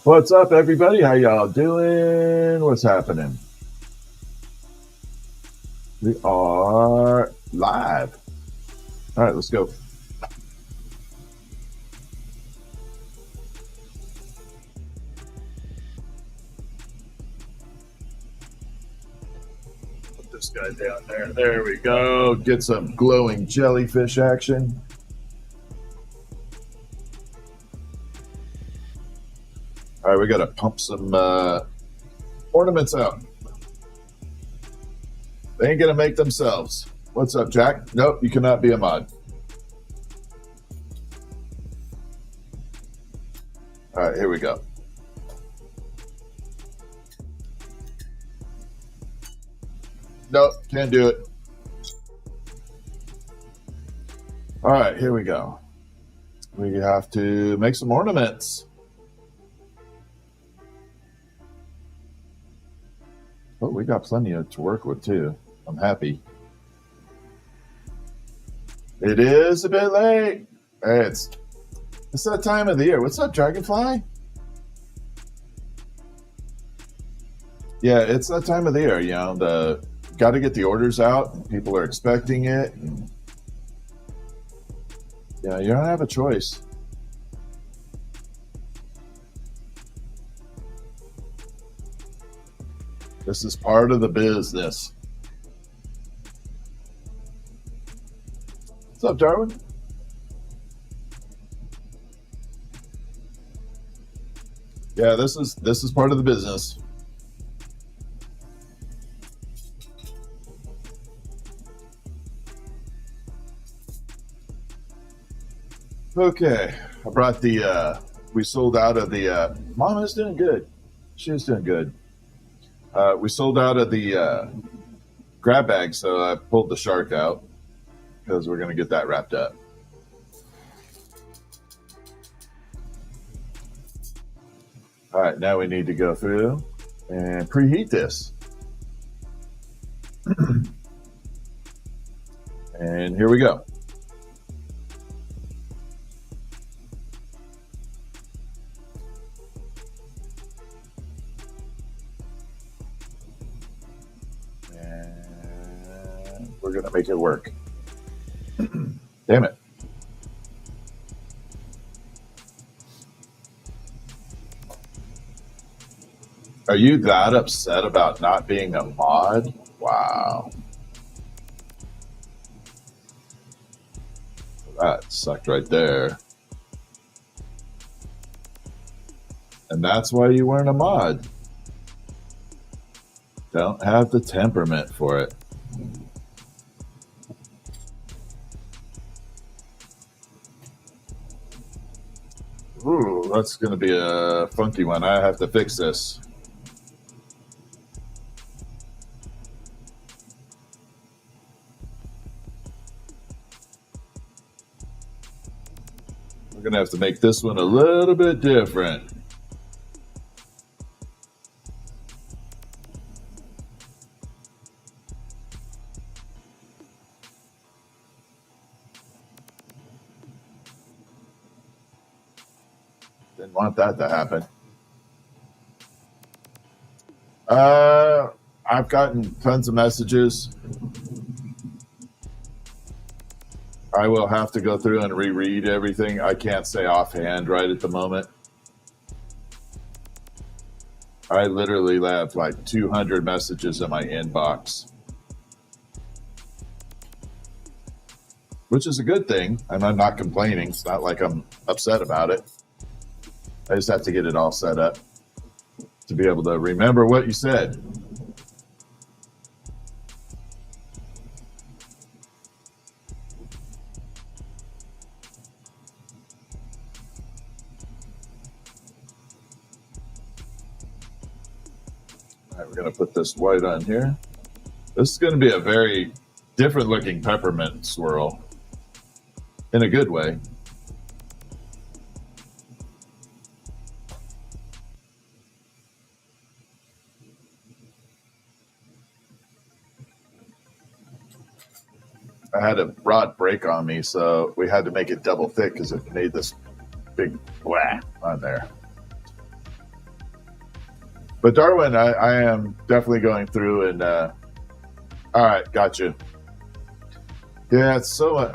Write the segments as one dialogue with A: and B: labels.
A: What's up, everybody? How y'all doing? What's happening? We are live. All right, let's go. Put this guy down there. There we go. Get some glowing jellyfish action. All right, we got to pump some ornaments out. They ain't going to make themselves. What's up, Jack? Nope, you cannot be a mod. All right, here we go. Nope, can't do it. All right, here we go. We have to make some ornaments. Oh, we got plenty to work with, too. I'm happy. It is a bit late. It's that time of the year. What's up, Dragonfly? Yeah, it's that time of the year. You know, got to get the orders out. People are expecting it. And, yeah, you don't have a choice. This is part of the business. What's up, Darwin? Yeah, this is part of the business. Okay, I brought we sold out of the, Mama's doing good. She's doing good. We sold out of the grab bag, so I pulled the shark out because we're going to get that wrapped up. All right, now we need to go through and preheat this. And here we go. And we're going to make it work. Damn it. Are you that upset about not being a mod? Wow. That sucked right there. And that's why you weren't a mod. Don't have the temperament for it. Ooh, that's going to be a funky one. I have to fix this. We're going to have to make this one a little bit different. Didn't want that to happen. I've gotten tons of messages. I will have to go through and reread everything. I can't say offhand right at the moment. I literally have like 200 messages in my inbox, which is a good thing. And I'm not complaining. It's not like I'm upset about it. I just have to get it all set up to be able to remember what you said. All right, we're going to put this white on here. This is going to be a very different looking peppermint swirl in a good way. I had a rod break on me, so we had to make it double thick because it made this big wah on there. But Darwin, I am definitely going through and all right, got you. Yeah, it's so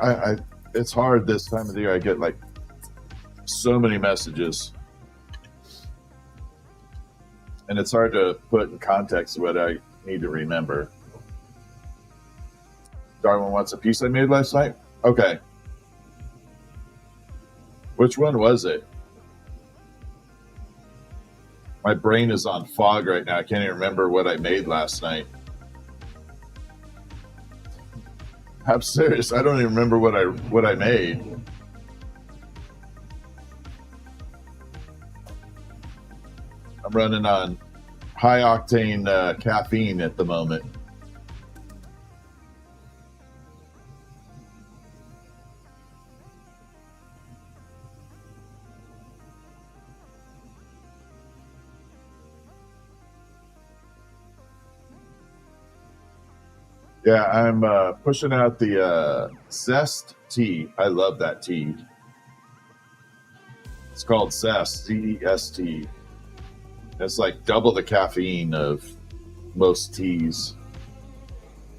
A: it's hard this time of the year. I get like so many messages, and it's hard to put in context what I need to remember. Darwin wants a piece I made last night. Okay, which one was it? My brain is on fog right now. I can't even remember what I made last night. I'm serious. I don't even remember what I made. I'm running on high octane caffeine at the moment. Yeah, I'm pushing out the Zest tea. I love that tea. It's called Zest, Z-E-S-T. It's like double the caffeine of most teas.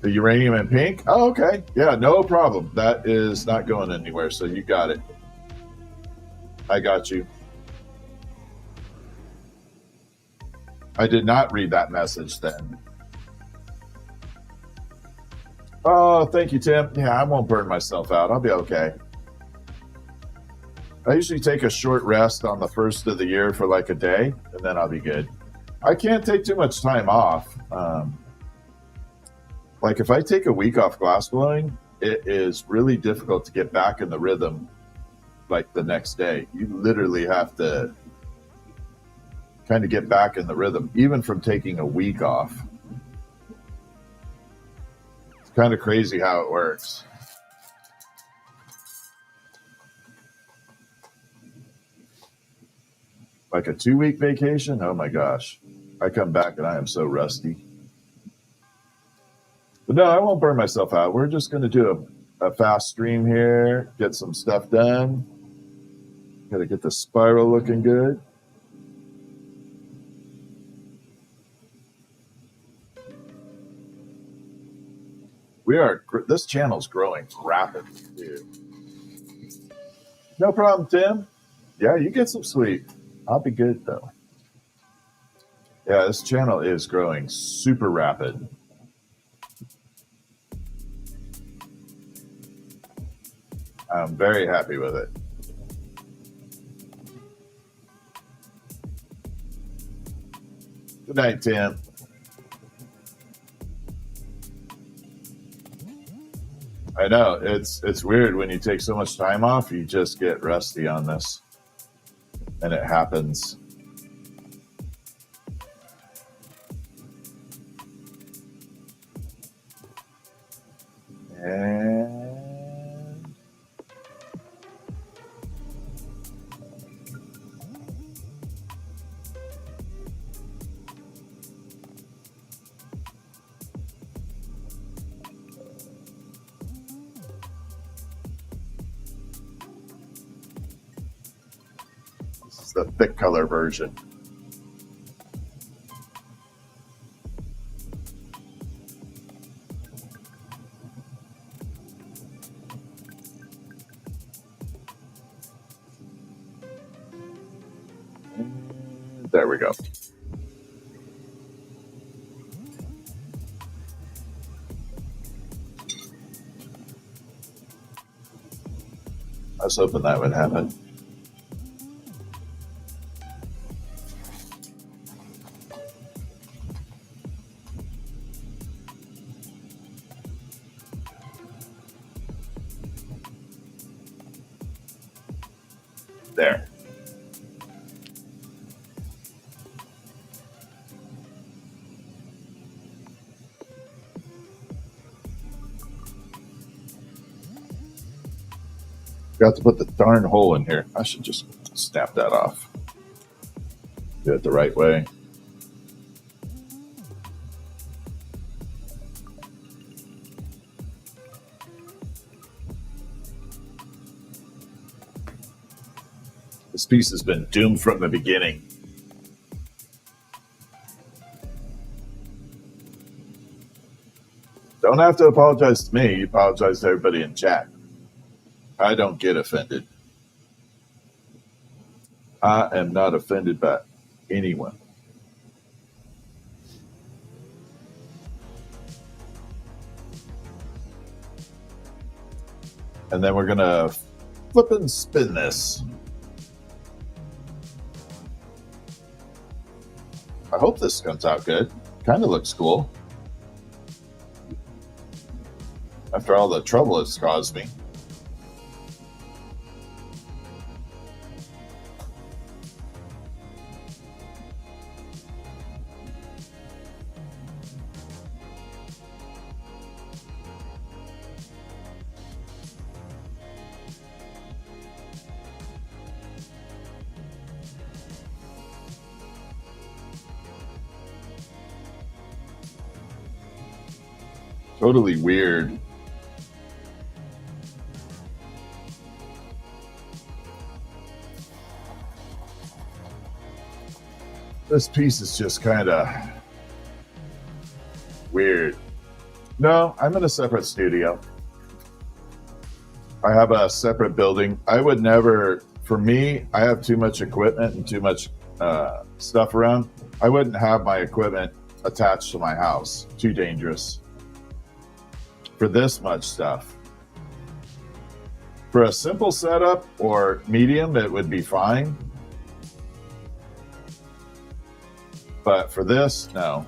A: The uranium and pink? Oh, okay. Yeah, no problem. That is not going anywhere, so you got it. I got you. I did not read that message then. Oh, thank you, Tim. Yeah, I won't burn myself out. I'll be okay. I usually take a short rest on the first of the year for like a day, and then I'll be good. I can't take too much time off. Like if I take a week off glassblowing, it is really difficult to get back in the rhythm like the next day. You literally have to kind of get back in the rhythm, even from taking a week off. It's kind of crazy how it works. Like a 2-week vacation? Oh my gosh. I come back and I am so rusty. But no, I won't burn myself out. We're just going to do a fast stream here, get some stuff done. Got to get the spiral looking good. This channel's growing rapidly, dude. No problem, Tim. Yeah, you get some sleep. I'll be good though. Yeah, this channel is growing super rapid. I'm very happy with it. Good night, Tim. I know it's weird when you take so much time off, you just get rusty on this, and it happens. And this is the thick color version. There we go. I was hoping that would happen. There. Got to put the darn hole in here. I should just snap that off. Do it the right way. This piece has been doomed from the beginning. don't have to apologize to me. You apologize to everybody in chat. I don't get offended. I am not offended by anyone. And then we're going to flip and spin this. I hope this comes out good. Kind of looks cool. After all the trouble it's caused me. Totally weird. This piece is just kind of weird. No, I'm in a separate studio. I have a separate building. I would never, for me, I have too much equipment and too much stuff around. I wouldn't have my equipment attached to my house. Too dangerous. For this much stuff. For a simple setup or medium, it would be fine. But for this, no.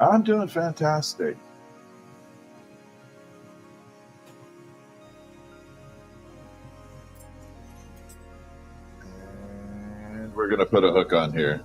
A: I'm doing fantastic. And we're going to put a hook on here.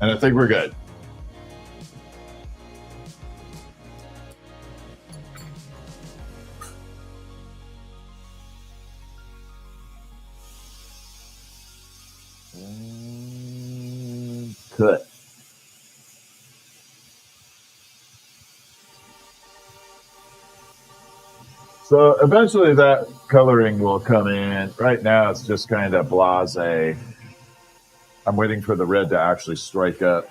A: And I think we're good. And cut. So eventually that coloring will come in. Right now it's just kind of blasé. I'm waiting for the red to actually strike up.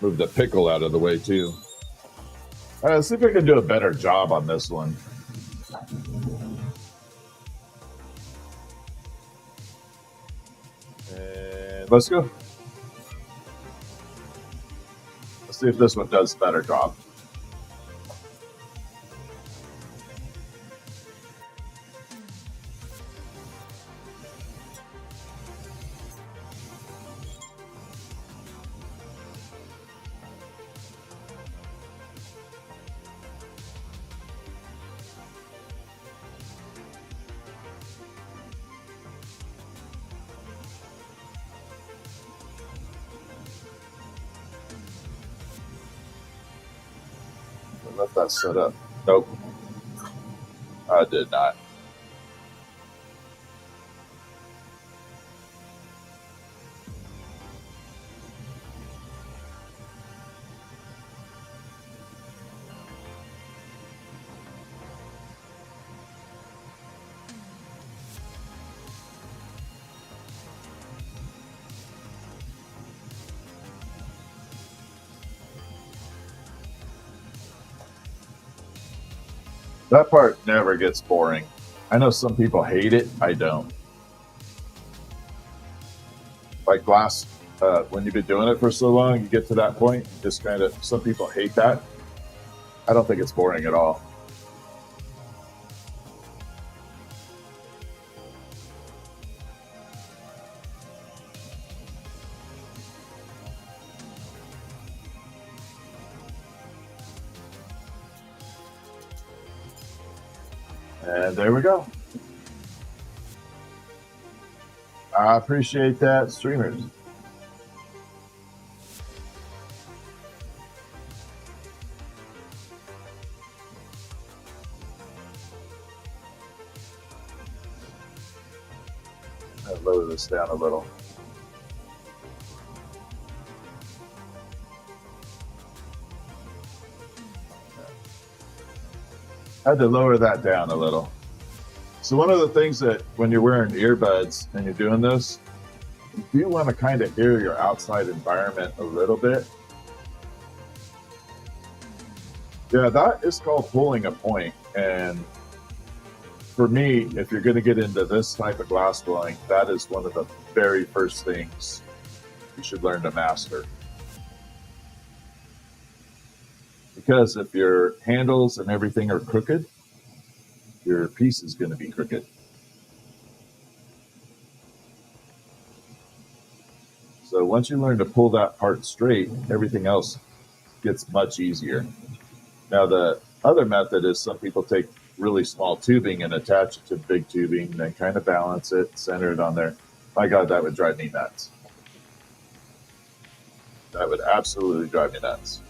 A: Move the pickle out of the way too. All right, let's see if we can do a better job on this one. And let's go. Let's see if this one does a better job. Let that set up. Nope. I did not. That part never gets boring. I know some people hate it. I don't. Like glass, when you've been doing it for so long, you get to that point, just kind of, some people hate that. I don't think it's boring at all. And there we go. I appreciate that, streamers. I'll lower this down a little. I had to lower that down a little. So one of the things that when you're wearing earbuds and you're doing this, you do want to kind of hear your outside environment a little bit. Yeah, that is called pulling a point. And for me, if you're going to get into this type of glass blowing, that is one of the very first things you should learn to master. Because if your handles and everything are crooked, your piece is going to be crooked. So once you learn to pull that part straight, everything else gets much easier. Now, the other method is some people take really small tubing and attach it to big tubing, then kind of balance it, center it on there. My God, that would drive me nuts. That would absolutely drive me nuts.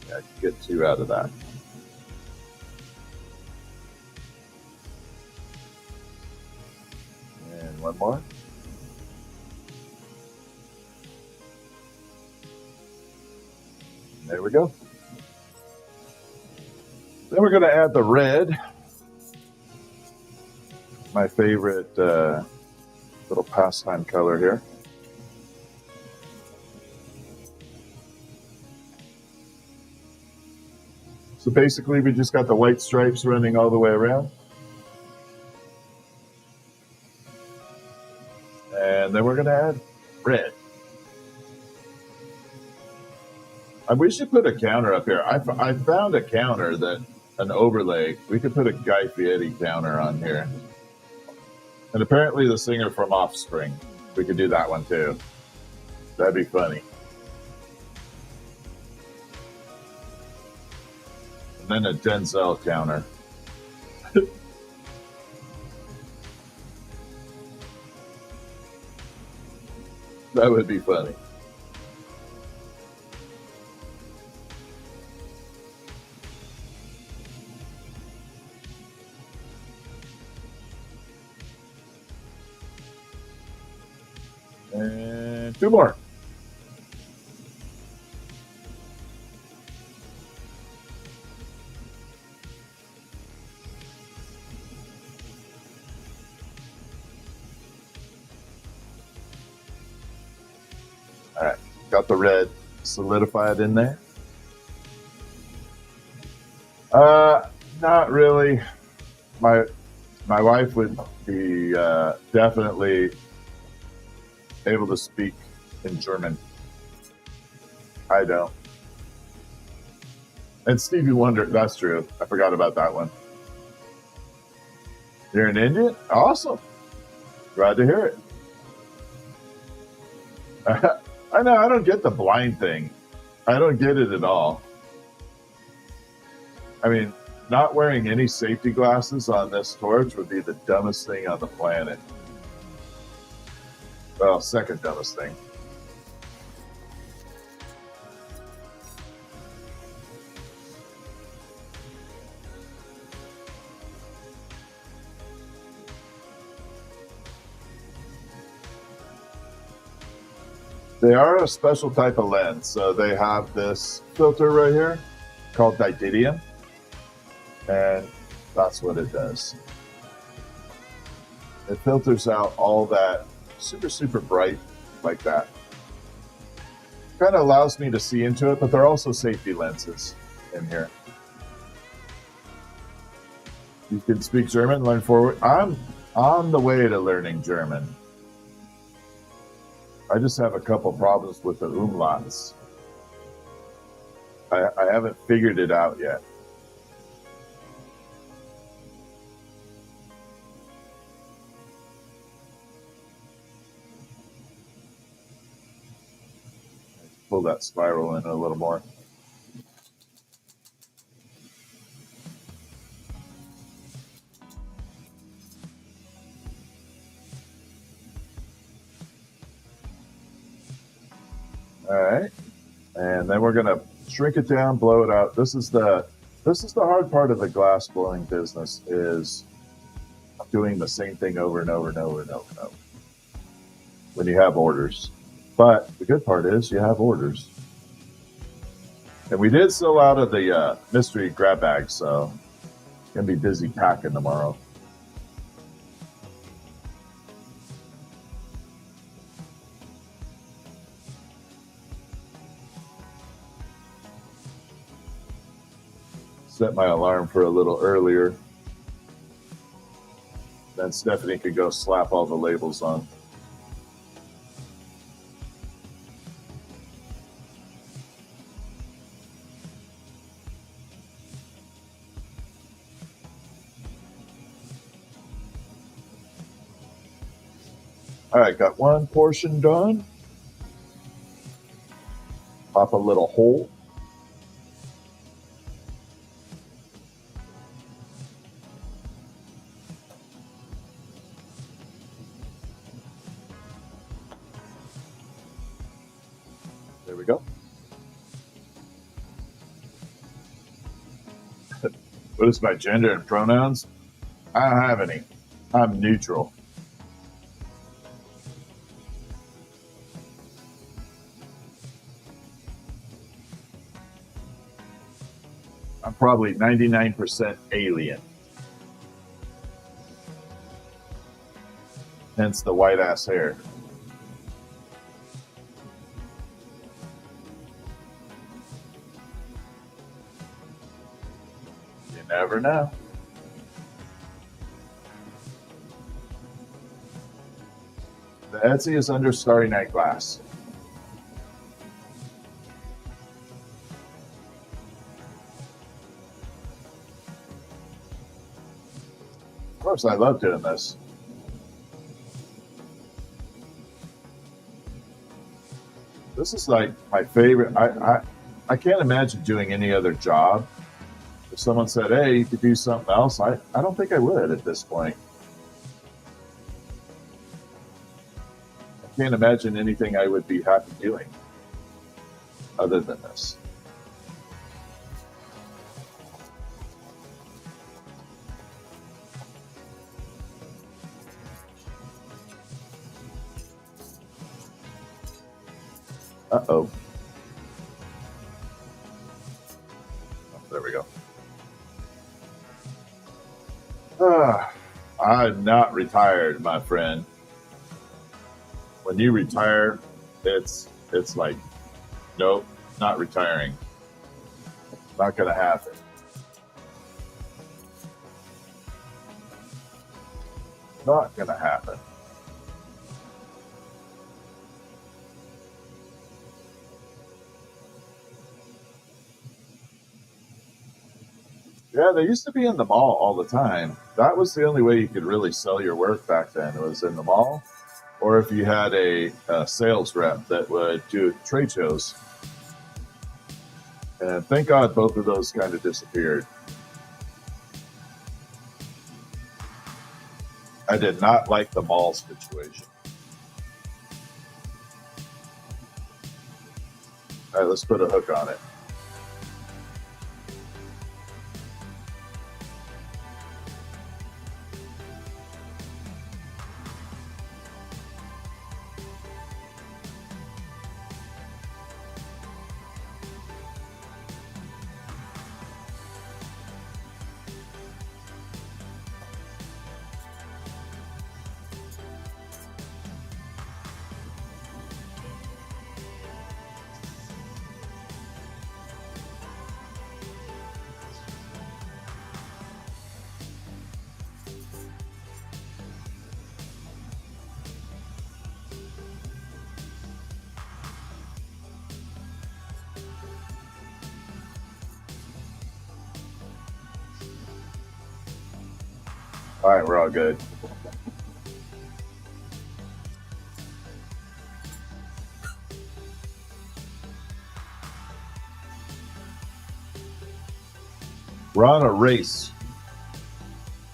A: Yeah, I could get 2 out of that. And one more. There we go. Then we're going to add the red. My favorite little pastime color here. So basically we just got the white stripes running all the way around. And then we're going to add red. We should put a counter up here. I found a counter that, an overlay. We could put a Guy Fieri counter on here. And apparently the singer from Offspring. We could do that one too. That'd be funny. And then a Denzel counter. That would be funny. And 2 more. All right, got the red solidified in there. Not really. My wife would be definitely able to speak in German. I don't. And Stevie Wonder, that's true. I forgot about that one. You're an Indian? Awesome. Glad to hear it. I know, I don't get the blind thing. I don't get it at all. I mean, not wearing any safety glasses on this torch would be the dumbest thing on the planet. Well, second dumbest thing. They are a special type of lens. So they have this filter right here called didymium, and that's what it does. It filters out all that super, super bright like that. Kind of allows me to see into it, but there are also safety lenses in here. You can speak German, learn forward. I'm on the way to learning German. I just have a couple problems with the umlauts. I haven't figured it out yet. Pull that spiral in a little more. All right, and then we're gonna shrink it down, blow it out. This is the hard part of the glass blowing business, is doing the same thing over and over and over and over and over when you have orders. But the good part is you have orders. And we did sell out of the mystery grab bag, so gonna be busy packing tomorrow. Set my alarm for a little earlier. Then Stephanie could go slap all the labels on. All right, got one portion done. Pop a little hole. There we go. What is my gender and pronouns? I don't have any. I'm neutral. I'm probably 99% alien. Hence the white ass hair. You never know. The Etsy is under Starry Night Glass. Of course, I love doing this. This is like my favorite. I can't imagine doing any other job. If someone said, hey, you could do something else, I don't think I would at this point. I can't imagine anything I would be happy doing other than this. Uh-oh. There we go. I'm not retired, my friend. When you retire, it's like, nope, not retiring. Not going to happen. Not going to happen. Yeah, they used to be in the mall all the time. That was the only way you could really sell your work back then. It was in the mall, or if you had a sales rep that would do trade shows. And thank God both of those kind of disappeared. I did not like the mall situation. All right, let's put a hook on it. All right, we're all good. We're on a race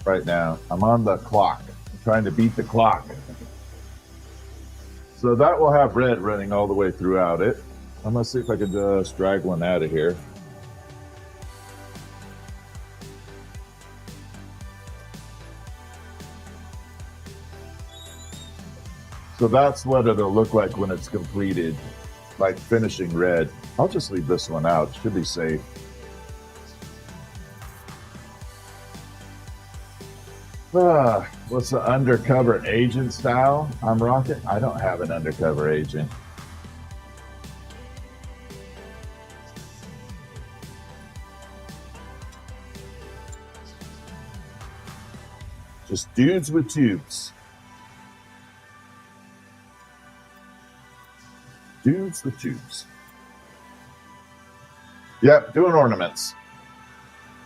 A: right now. I'm on the clock. I'm trying to beat the clock. So that will have red running all the way throughout it. I'm going to see if I can just drag one out of here. So that's what it'll look like when it's completed, like finishing red. I'll just leave this one out. It should be safe. What's the undercover agent style I'm rocking? I don't have an undercover agent. Just dudes with tubes. Dudes with tubes. Yep, doing ornaments.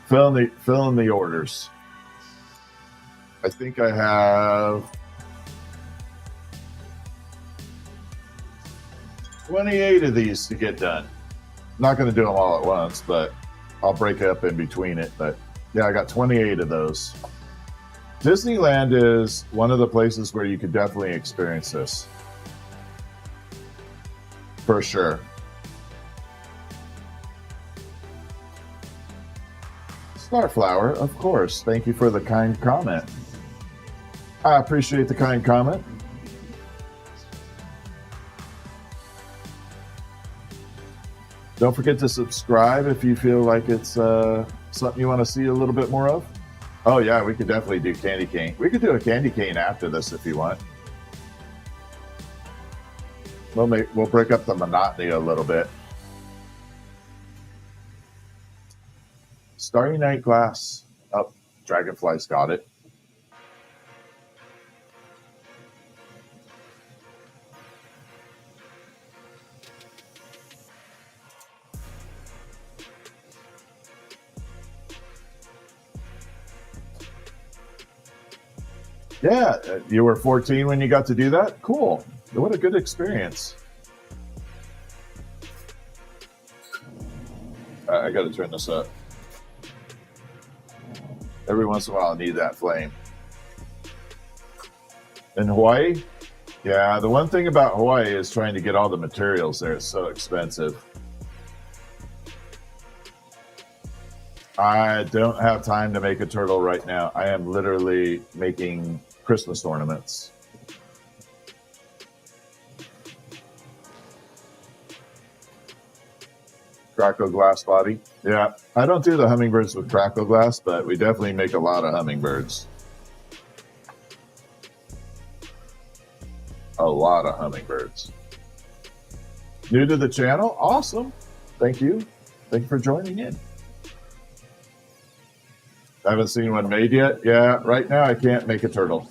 A: Filling the orders. I think I have 28 of these to get done. I'm not going to do them all at once, but I'll break it up in between it. But yeah, I got 28 of those. Disneyland is one of the places where you could definitely experience this. For sure. Starflower, of course. Thank you for the kind comment. I appreciate the kind comment. Don't forget to subscribe if you feel like it's something you want to see a little bit more of. Oh yeah, we could definitely do candy cane. We could do a candy cane after this if you want. We'll break up the monotony a little bit. Starry Night Glass. Oh, Dragonfly's got it. Yeah, you were 14 when you got to do that? Cool. What a good experience. I got to turn this up. Every once in a while, I need that flame. In Hawaii? Yeah, the one thing about Hawaii is trying to get all the materials there. It's so expensive. I don't have time to make a turtle right now. I am literally making Christmas ornaments. Crackle glass body. Yeah, I don't do the hummingbirds with crackle glass, but we definitely make a lot of hummingbirds. A lot of hummingbirds. New to the channel? Awesome. Thank you. Thank you for joining in. I haven't seen one made yet. Yeah, right now I can't make a turtle.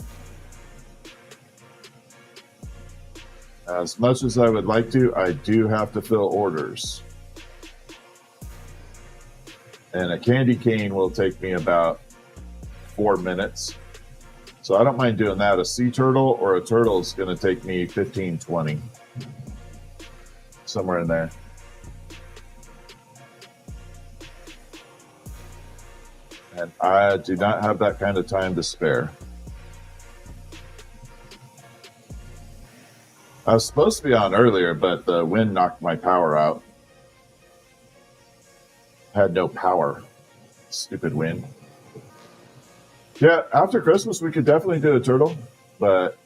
A: As much as I would like to, I do have to fill orders. And a candy cane will take me about 4 minutes. So I don't mind doing that. A sea turtle or a turtle is going to take me 15, 20. Somewhere in there. And I do not have that kind of time to spare. I was supposed to be on earlier, but the wind knocked my power out. Had no power. Stupid wind. Yeah, after Christmas, we could definitely do a turtle, but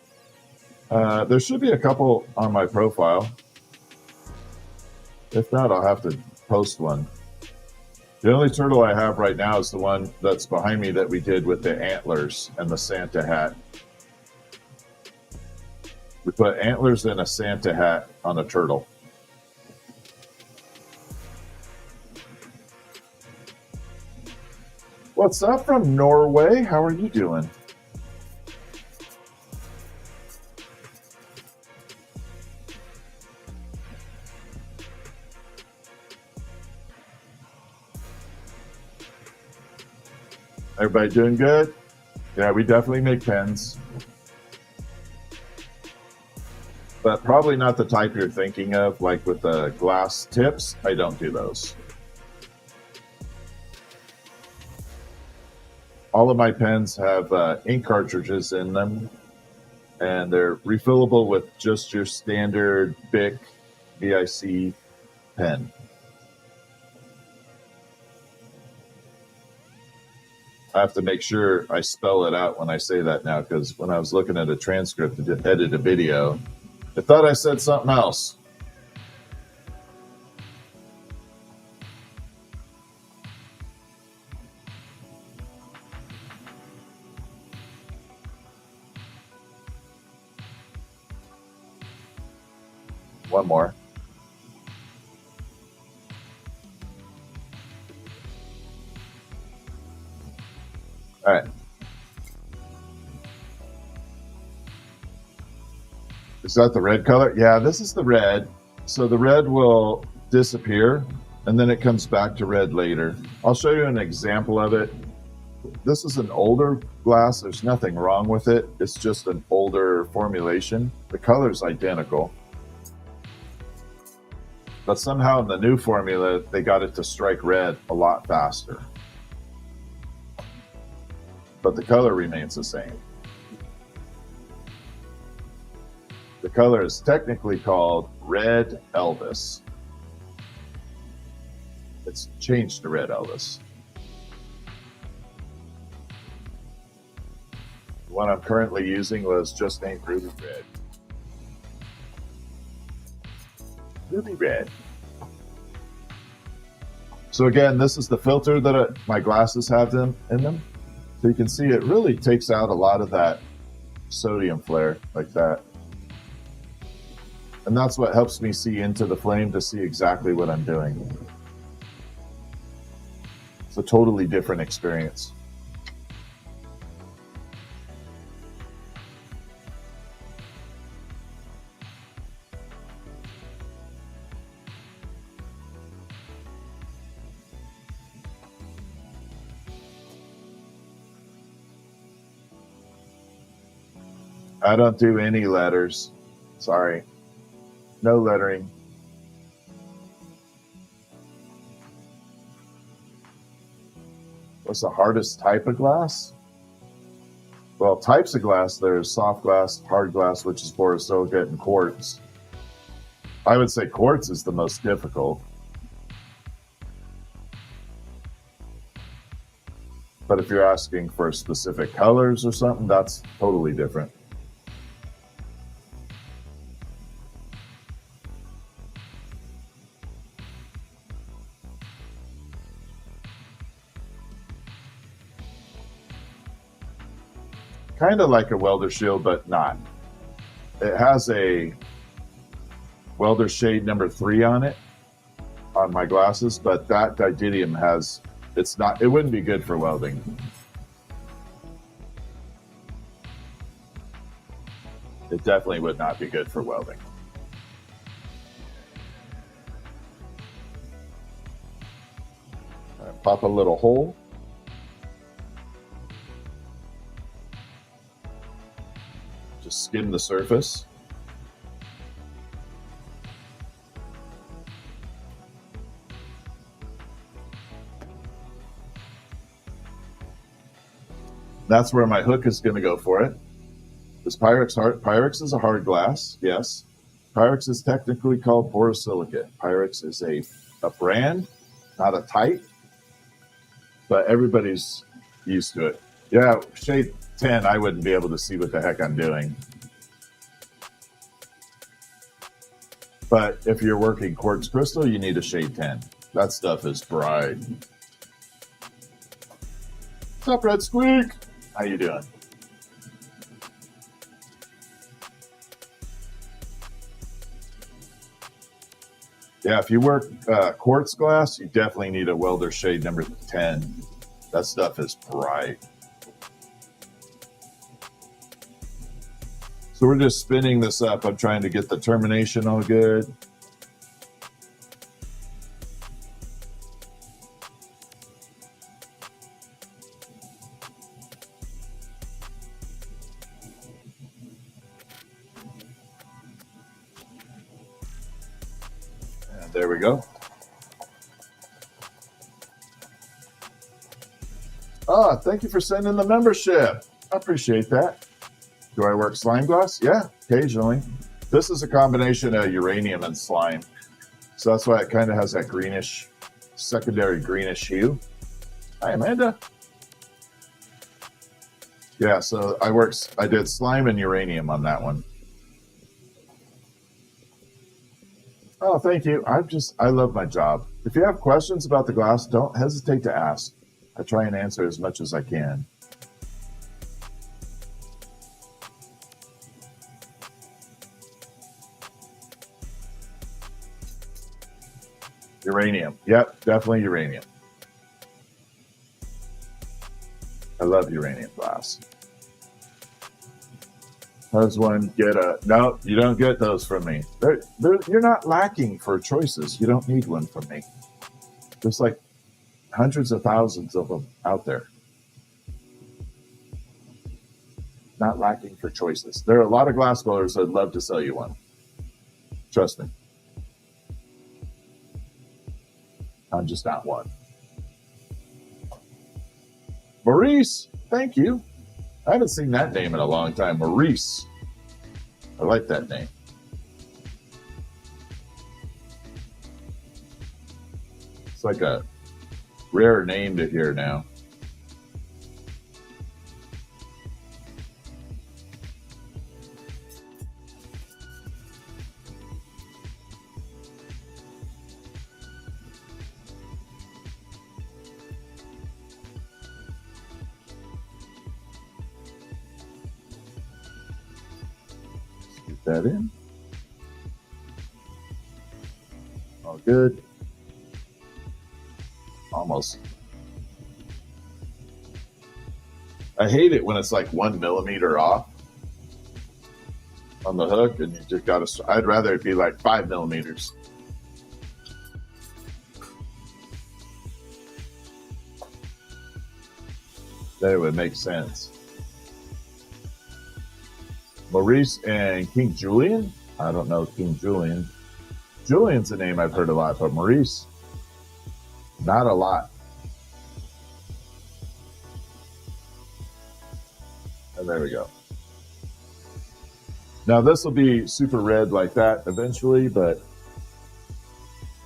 A: there should be a couple on my profile. If not, I'll have to post one. The only turtle I have right now is the one that's behind me that we did with the antlers and the Santa hat. We put antlers and a Santa hat on a turtle. What's up from Norway? How are you doing? Everybody doing good? Yeah, we definitely make pens, but probably not the type you're thinking of, like with the glass tips. I don't do those. All of my pens have ink cartridges in them, and they're refillable with just your standard Bic VIC pen. I have to make sure I spell it out when I say that now, because when I was looking at a transcript to edit a video, I thought I said something else. One more. All right. Is that the red color? Yeah, this is the red. So the red will disappear and then it comes back to red later. I'll show you an example of it. This is an older glass. There's nothing wrong with it. It's just an older formulation. The color's identical. But somehow in the new formula, they got it to strike red a lot faster. But the color remains the same. The color is technically called Red Elvis. It's changed to Red Elvis. The one I'm currently using was just named Ruby Red. Ruby Red. So again, this is the filter that my glasses have in them. So you can see it really takes out a lot of that sodium flare like that. And that's what helps me see into the flame to see exactly what I'm doing. It's a totally different experience. I don't do any letters. Sorry. No lettering. What's the hardest type of glass? Well, types of glass, there's soft glass, hard glass, which is borosilicate, and quartz. I would say quartz is the most difficult. But if you're asking for specific colors or something, that's totally different. Kind of like a welder shield, but not. It has a welder shade number 3 on it, on my glasses, but that didymium has, it's not, it wouldn't be good for welding. It definitely would not be good for welding. All right, pop a little hole. Just skim the surface. That's where my hook is going to go for it. Is Pyrex hard? Pyrex is a hard glass, yes. Pyrex is technically called borosilicate. Pyrex is a brand, not a type, but everybody's used to it. Yeah, shade 10, I wouldn't be able to see what the heck I'm doing. But if you're working quartz crystal, you need a shade 10. That stuff is bright. What's up, Red Squeak? How you doing? Yeah, if you work quartz glass, you definitely need a welder shade number 10. That stuff is bright. So we're just spinning this up. I'm trying to get the termination all good. And there we go. Ah, thank you for sending the membership. I appreciate that. Do I work slime gloss? Yeah, occasionally. This is a combination of uranium and slime. So that's why it kind of has that greenish, secondary greenish hue. Hi, Amanda. Yeah, so I did slime and uranium on that one. Oh, thank you. I love my job. If you have questions about the glass, don't hesitate to ask. I try and answer as much as I can. Uranium. Yep, definitely uranium. I love uranium glass. Does one get a... No, you don't get those from me. You're not lacking for choices. You don't need one from me. There's like hundreds of thousands of them out there. Not lacking for choices. There are a lot of glass blowers that'd love to sell you one. Trust me. I'm just not one. Maurice, thank you. I haven't seen that name in a long time. Maurice. I like that name. It's like a rare name to hear now. That in. All good. Almost. I hate it when it's like 1 millimeter off on the hook, and you just got to. I'd rather it be like 5 millimeters. That would make sense. Maurice and King Julian? I don't know King Julian. Julian's a name I've heard a lot, but Maurice, not a lot. And there we go. Now this will be super red like that eventually, but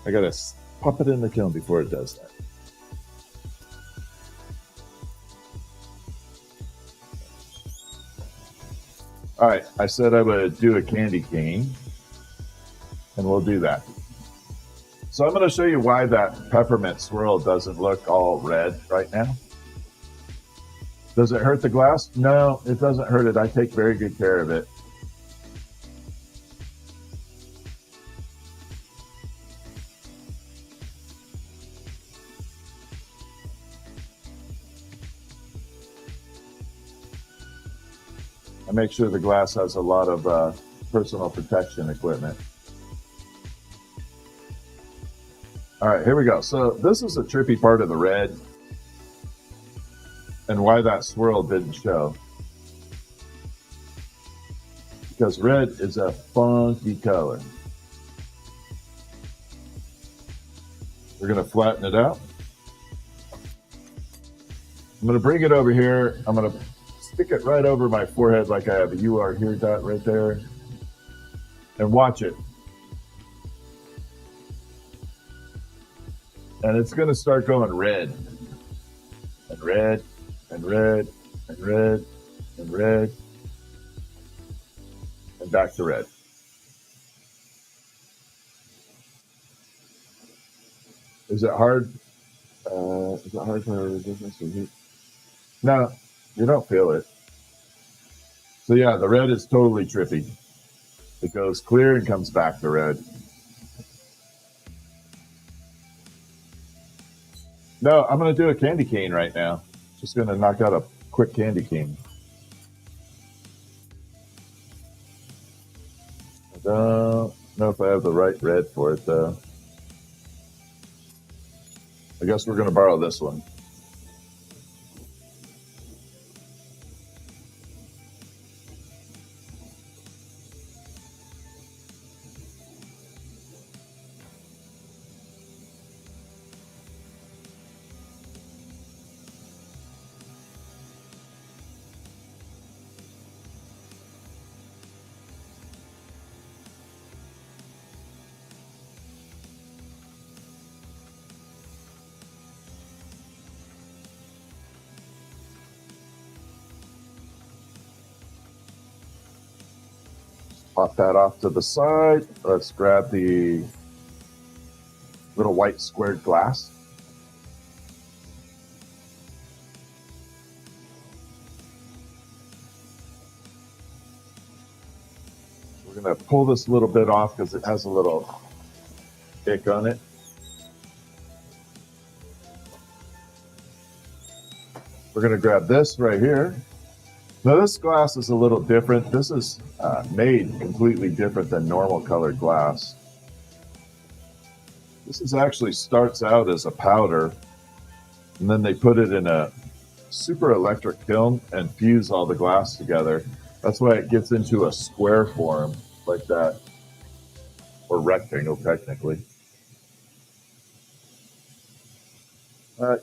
A: I gotta pop it in the kiln before it does that. All right, I said I would do a candy cane, and we'll do that. So I'm going to show you why that peppermint swirl doesn't look all red right now. Does it hurt the glass? No, it doesn't hurt it. I take very good care of it. I make sure the glass has a lot of personal protection equipment. All right, here we go. So this is a trippy part of the red and why that swirl didn't show. Because red is a funky color. We're going to flatten it out. I'm going to bring it over here. I'm going to stick it right over my forehead like I have a "You Are Here" dot right there. And watch it. And it's going to start going red. And red, and red, and red, and red. And back to red. Is it hard? Is it hard for resistance to heat? No, you don't feel it. So yeah, the red is totally trippy. It goes clear and comes back to red. No, I'm going to do a candy cane right now. Just going to knock out a quick candy cane. I don't know if I have the right red for it, though. I guess we're going to borrow this one. Pop that off to the side. Let's grab the little white squared glass. We're going to pull this little bit off because it has a little ick on it. We're going to grab this right here. Now this glass is a little different. This is made completely different than normal colored glass. This is actually starts out as a powder, and then they put it in a super electric kiln and fuse all the glass together. That's why it gets into a square form like that, or rectangle technically.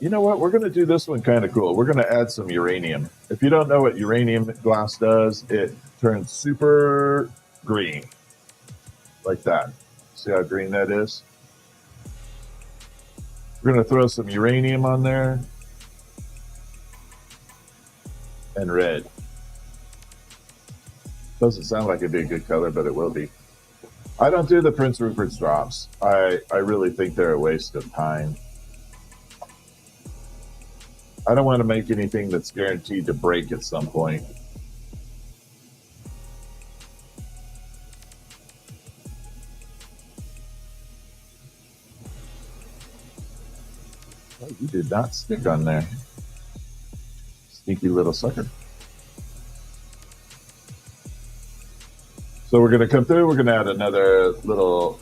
A: You know what? We're going to do this one kind of cool. We're going to add some uranium. If you don't know what uranium glass does, it turns super green like that. See how green that is? We're going to throw some uranium on there and red. Doesn't sound like it'd be a good color, but it will be. I don't do the Prince Rupert's drops. I really think they're a waste of time. I don't want to make anything that's guaranteed to break at some point. Oh, you did not stick on there. Sneaky little sucker. So we're going to come through. We're going to add another little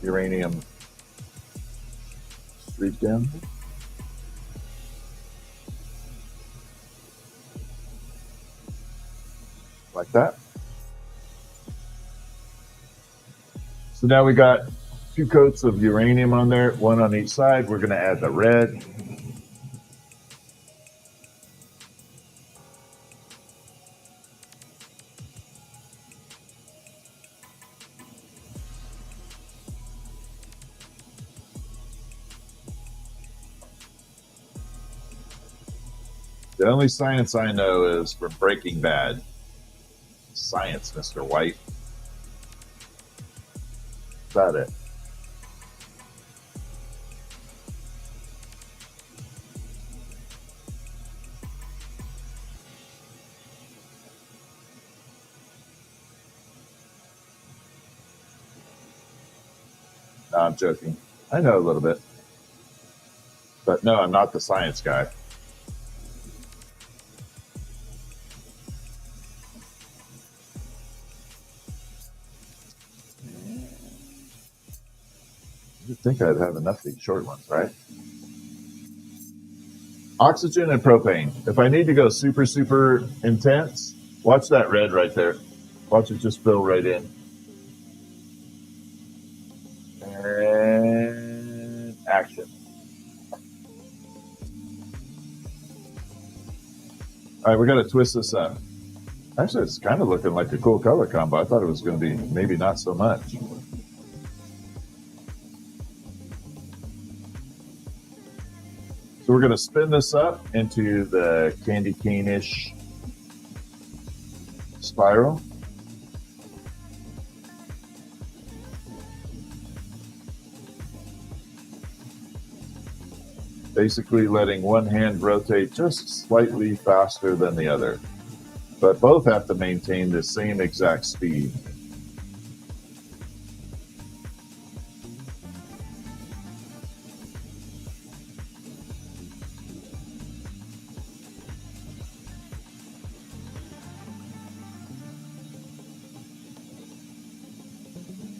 A: uranium streak down. Like that. So now we got 2 coats of uranium on there, 1 on each side. We're going to add the red. The only science I know is from Breaking Bad. Science, Mr. White. That's about it. No, I'm joking. I know a little bit. But no, I'm not the science guy. You'd think I'd have enough of these short ones, right? Oxygen and propane. If I need to go super, super intense, watch that red right there. Watch it just fill right in. And action. All right, we got to twist this up. Actually, it's kind of looking like a cool color combo. I thought it was going to be maybe not so much. So we're going to spin this up into the candy cane-ish spiral. Basically letting one hand rotate just slightly faster than the other. But both have to maintain the same exact speed.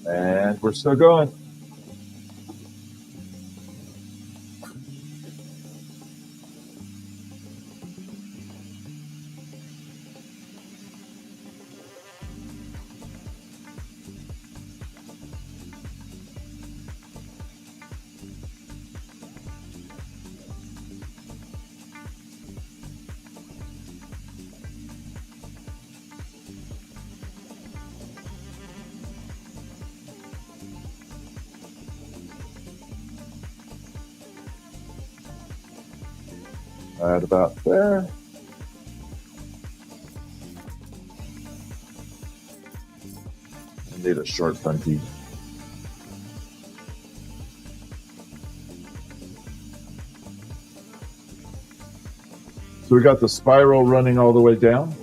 A: And we're still going. Right about there. need a short punty. So we got the spiral running all the way down.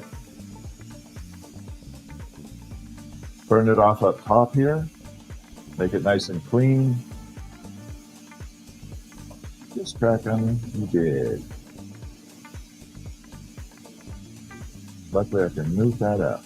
A: Burn it off up top here. Make it nice and clean. Just crack on it. You did. Luckily I can move that up.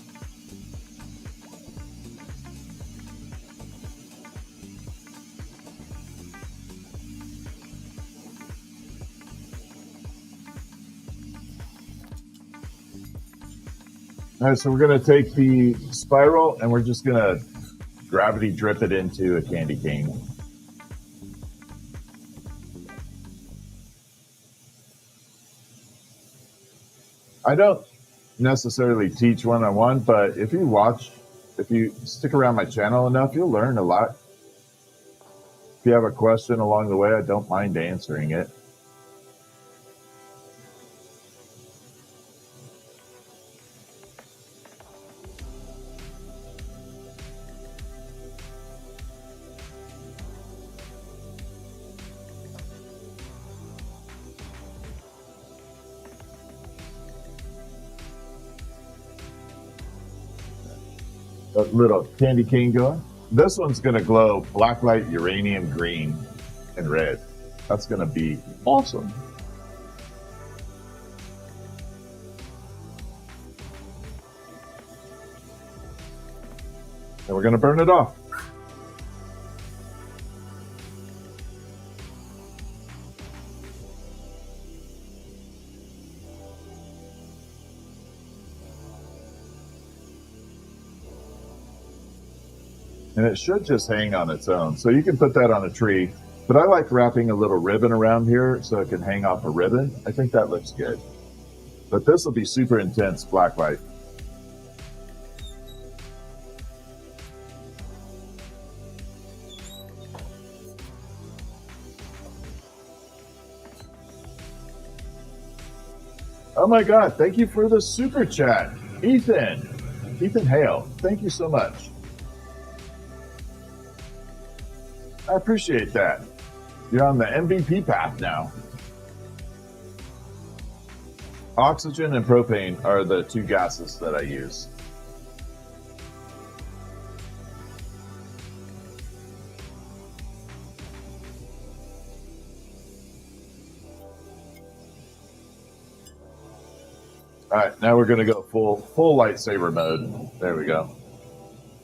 A: All right, so we're going to take the spiral and we're just going to gravity drip it into a candy cane. I don't necessarily teach one-on-one, but if you stick around my channel enough, you'll learn a lot. If you have a question along the way, I don't mind answering it. A little candy cane going. This one's going to glow blacklight, uranium green, and red. That's going to be awesome. And we're going to burn it off. And it should just hang on its own. So you can put that on a tree, but I like wrapping a little ribbon around here so it can hang off a ribbon. I think that looks good. But this will be super intense black light. Oh my God, thank you for the super chat. Ethan Hale, thank you so much. I appreciate that. You're on the MVP path now. Oxygen and propane are the two gases that I use. All right, now we're going to go full lightsaber mode. There we go.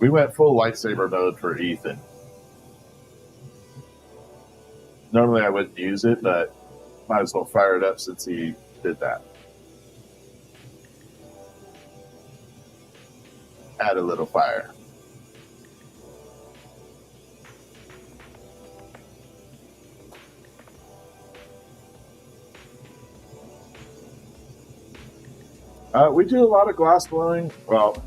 A: We went full lightsaber mode for Ethan. Normally I wouldn't use it, but might as well fire it up since he did that. Add a little fire. We do a lot of glass blowing. Well,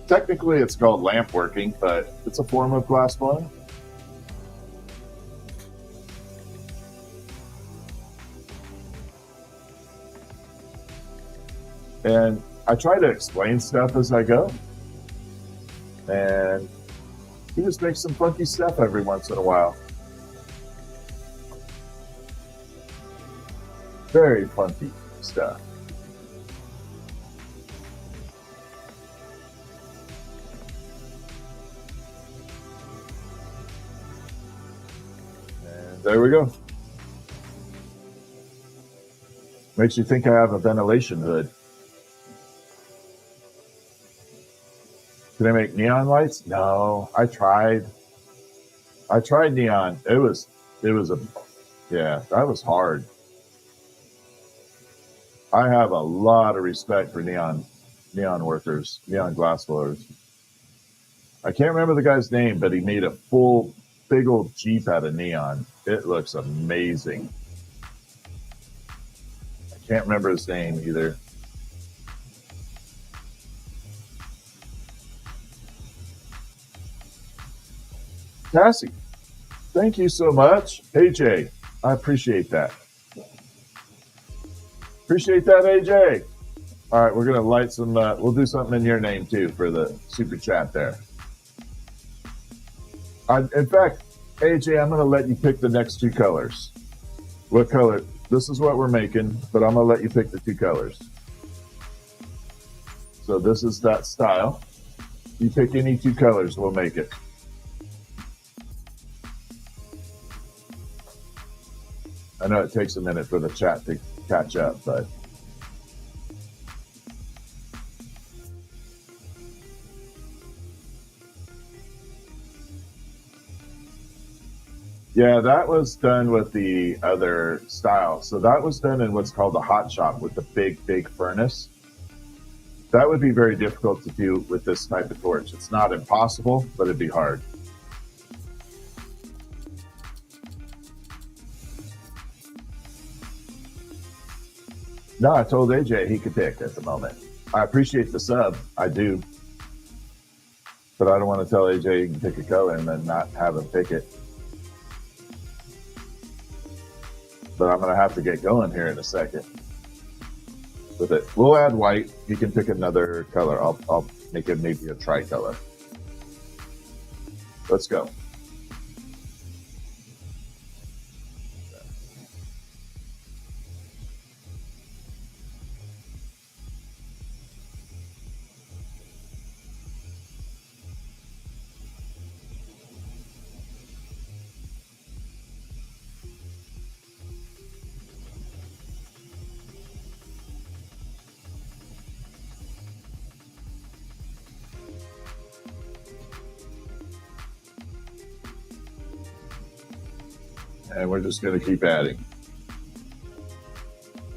A: technically it's called lamp working, but it's a form of glass blowing. And I try to explain stuff as I go. And he just makes some funky stuff every once in a while. Very funky stuff. And there we go. Makes you think I have a ventilation hood. Can I make neon lights? No, I tried neon. That was hard. I have a lot of respect for neon workers, neon glass blowers. I can't remember the guy's name, but he made a full big old Jeep out of neon. It looks amazing. I can't remember his name either. Cassie, thank you so much. AJ, I appreciate that. Appreciate that, AJ. All right, we're going to light some, we'll do something in your name too for the super chat there. In fact, AJ, I'm going to let you pick the next two colors. What color? This is what we're making, but I'm going to let you pick the two colors. So this is that style. You pick any two colors, we'll make it. I know it takes a minute for the chat to catch up, but yeah, that was done with the other style. So that was done in what's called the hot shop with the big furnace. That would be very difficult to do with this type of torch. It's not impossible, but it'd be hard. No, I told AJ he could pick at the moment. I appreciate the sub, I do. But I don't want to tell AJ he can pick a color and then not have him pick it. But I'm going to have to get going here in a second with it. We'll add white. He can pick another color. I'll make it maybe a tricolor. Let's go. And we're just going to keep adding.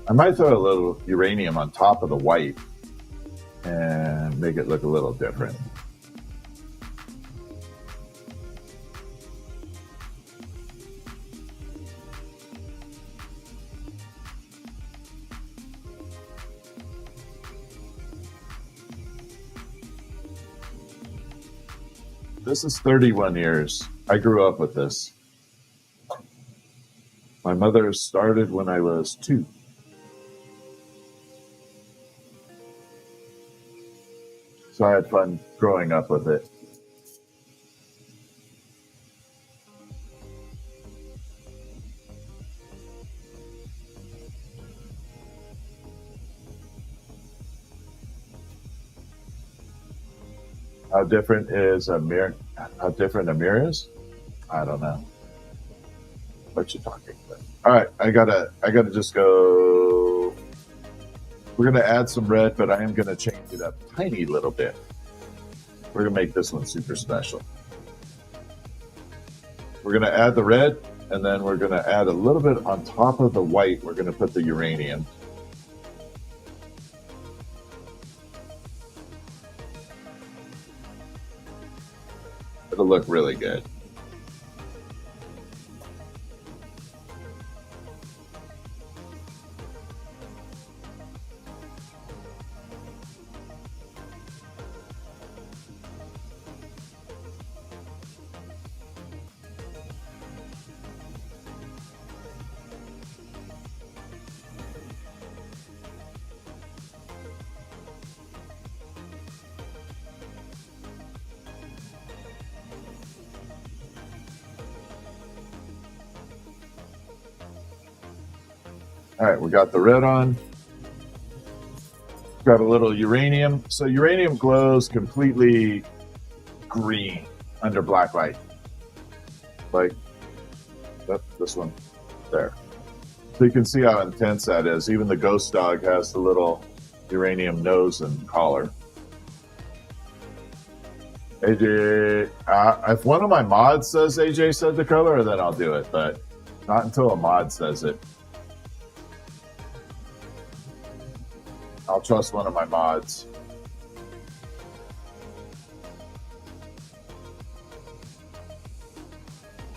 A: I might throw a little uranium on top of the white and make it look a little different. This is 31 years. I grew up with this. My mother started when I was 2. So I had fun growing up with it. How different is a mirror? How different a mirror is? I don't know. What you talking about? All right, I gotta just go. We're gonna add some red, but I am gonna change it up a tiny little bit. We're gonna make this one super special. We're gonna add the red, and then we're gonna add a little bit on top of the white. We're gonna put the uranium. It'll look really good. All right, we got the red on. Got a little uranium. So uranium glows completely green under black light. Like this one there. So you can see how intense that is. Even the ghost dog has the little uranium nose and collar. AJ, if one of my mods says AJ said the color, then I'll do it, but not until a mod says it. I'll trust one of my mods.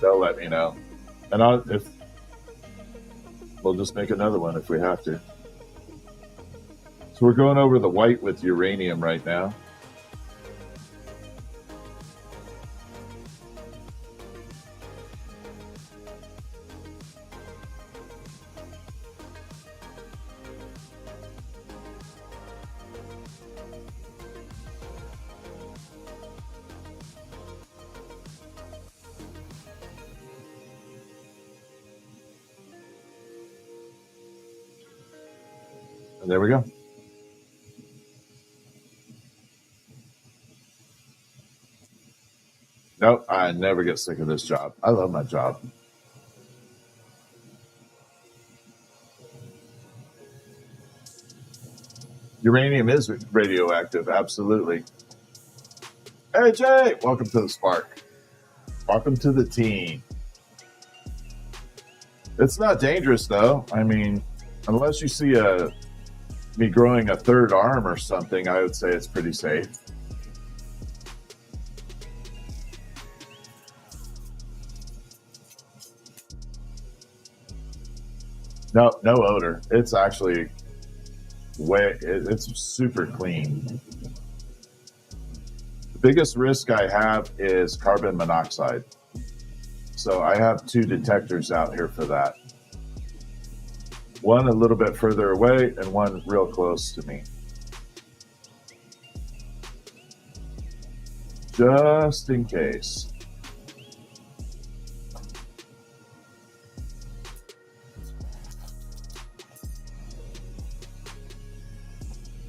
A: They'll let me know. And we'll just make another one if we have to. So we're going over the white with uranium right now. And there we go. Nope, I never get sick of this job. I love my job. Uranium is radioactive, absolutely. Hey, Jay, welcome to the Spark. Welcome to the team. It's not dangerous, though. I mean, unless you see me growing a third arm or something, I would say it's pretty safe. No odor. It's actually it's super clean. The biggest risk I have is carbon monoxide. So I have 2 detectors out here for that. One a little bit further away and one real close to me. Just in case.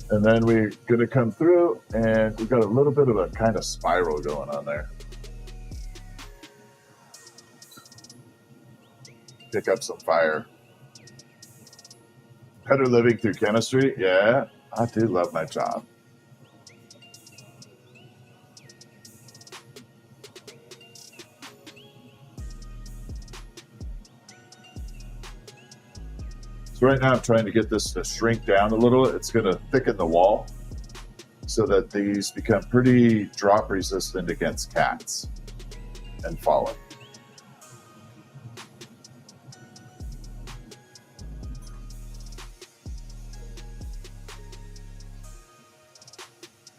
A: And then we're going to come through, and we've got a little bit of a kind of spiral going on there. Pick up some fire. Better living through chemistry? Yeah, I do love my job. So right now I'm trying to get this to shrink down a little. It's going to thicken the wall so that these become pretty drop resistant against cats and falling.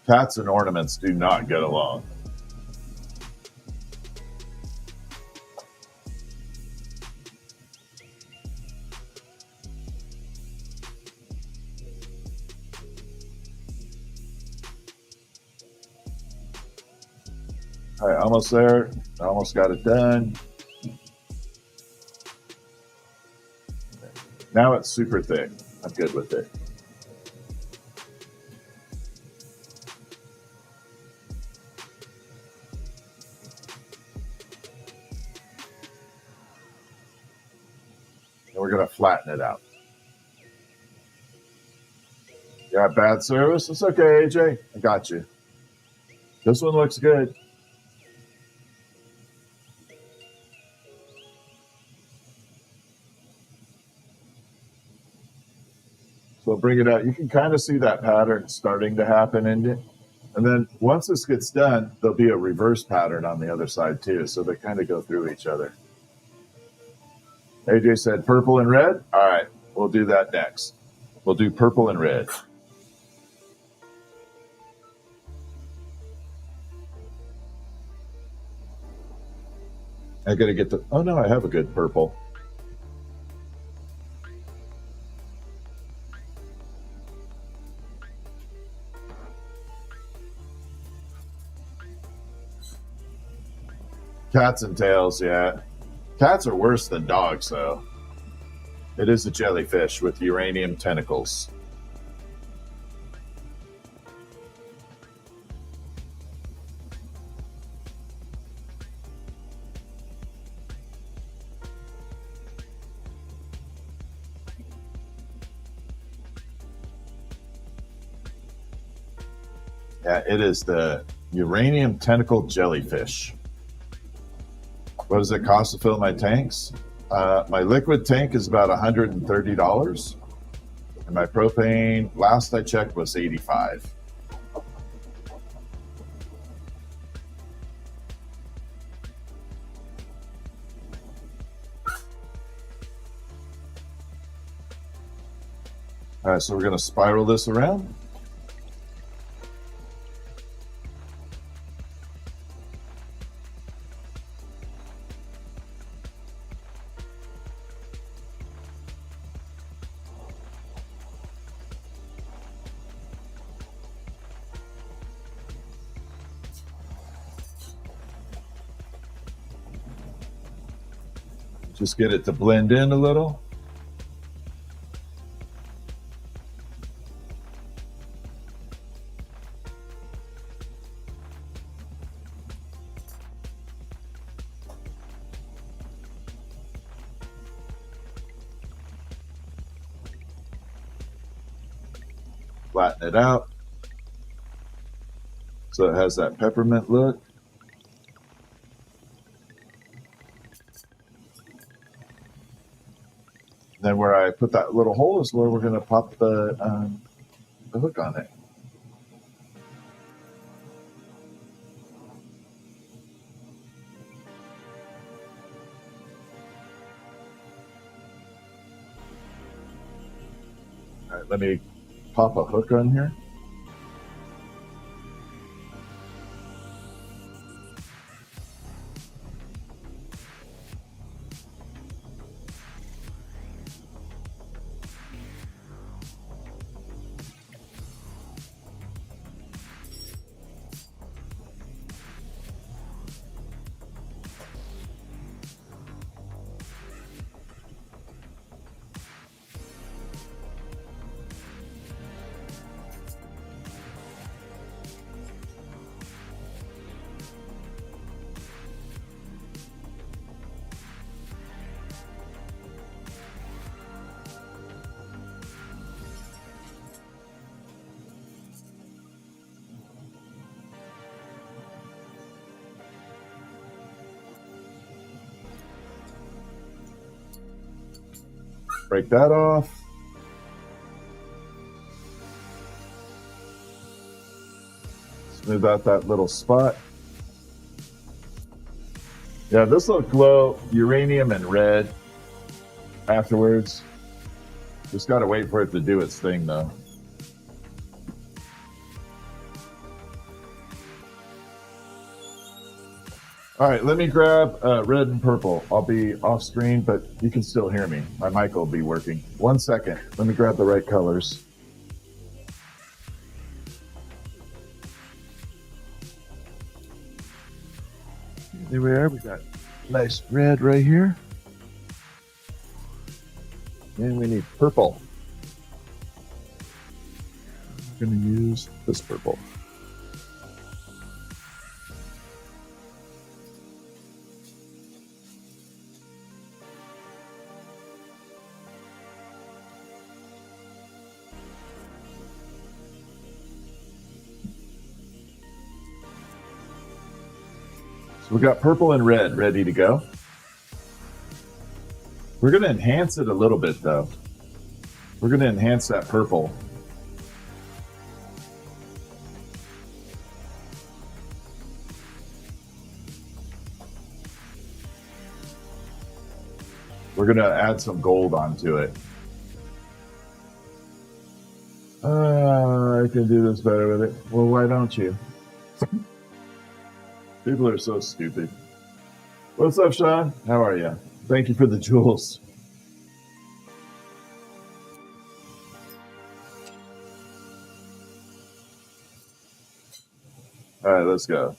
A: Cats and ornaments do not get along. All right, almost there. Almost got it done. Now it's super thick. I'm good with it. And we're going to flatten it out. Yeah, bad service? It's okay, AJ. I got you. This one looks good. So bring it out. You can kind of see that pattern starting to happen in it. And then once this gets done, there'll be a reverse pattern on the other side too. So they kind of go through each other. AJ said purple and red. All right, we'll do that next. We'll do purple and red. I got to get the, oh no, I have a good purple. Cats and tails, yeah. Cats are worse than dogs, though. It is a jellyfish with uranium tentacles. Yeah, it is the uranium tentacle jellyfish. What does it cost to fill my tanks? My liquid tank is about $130. And my propane, last I checked, was $85. All right, so we're going to spiral this around. Just get it to blend in a little. Flatten it out so it has that peppermint look. Then where I put that little hole is where we're going to pop the hook on it. All right, let me pop a hook on here. Break that off. Smooth out that little spot. Yeah, this will glow uranium and red afterwards. Just got to wait for it to do its thing, though. All right, let me grab red and purple. I'll be off screen, but you can still hear me. My mic will be working. 1 second. Let me grab the right colors. There we are. We got nice red right here. And we need purple. I'm going to use this purple. So we got purple and red ready to go. We're going to enhance it a little bit, though. We're going to enhance that purple. We're going to add some gold onto it. I can do this better with it. Well, why don't you? People are so stupid. What's up, Sean? How are you? Thank you for the jewels. All right, let's go.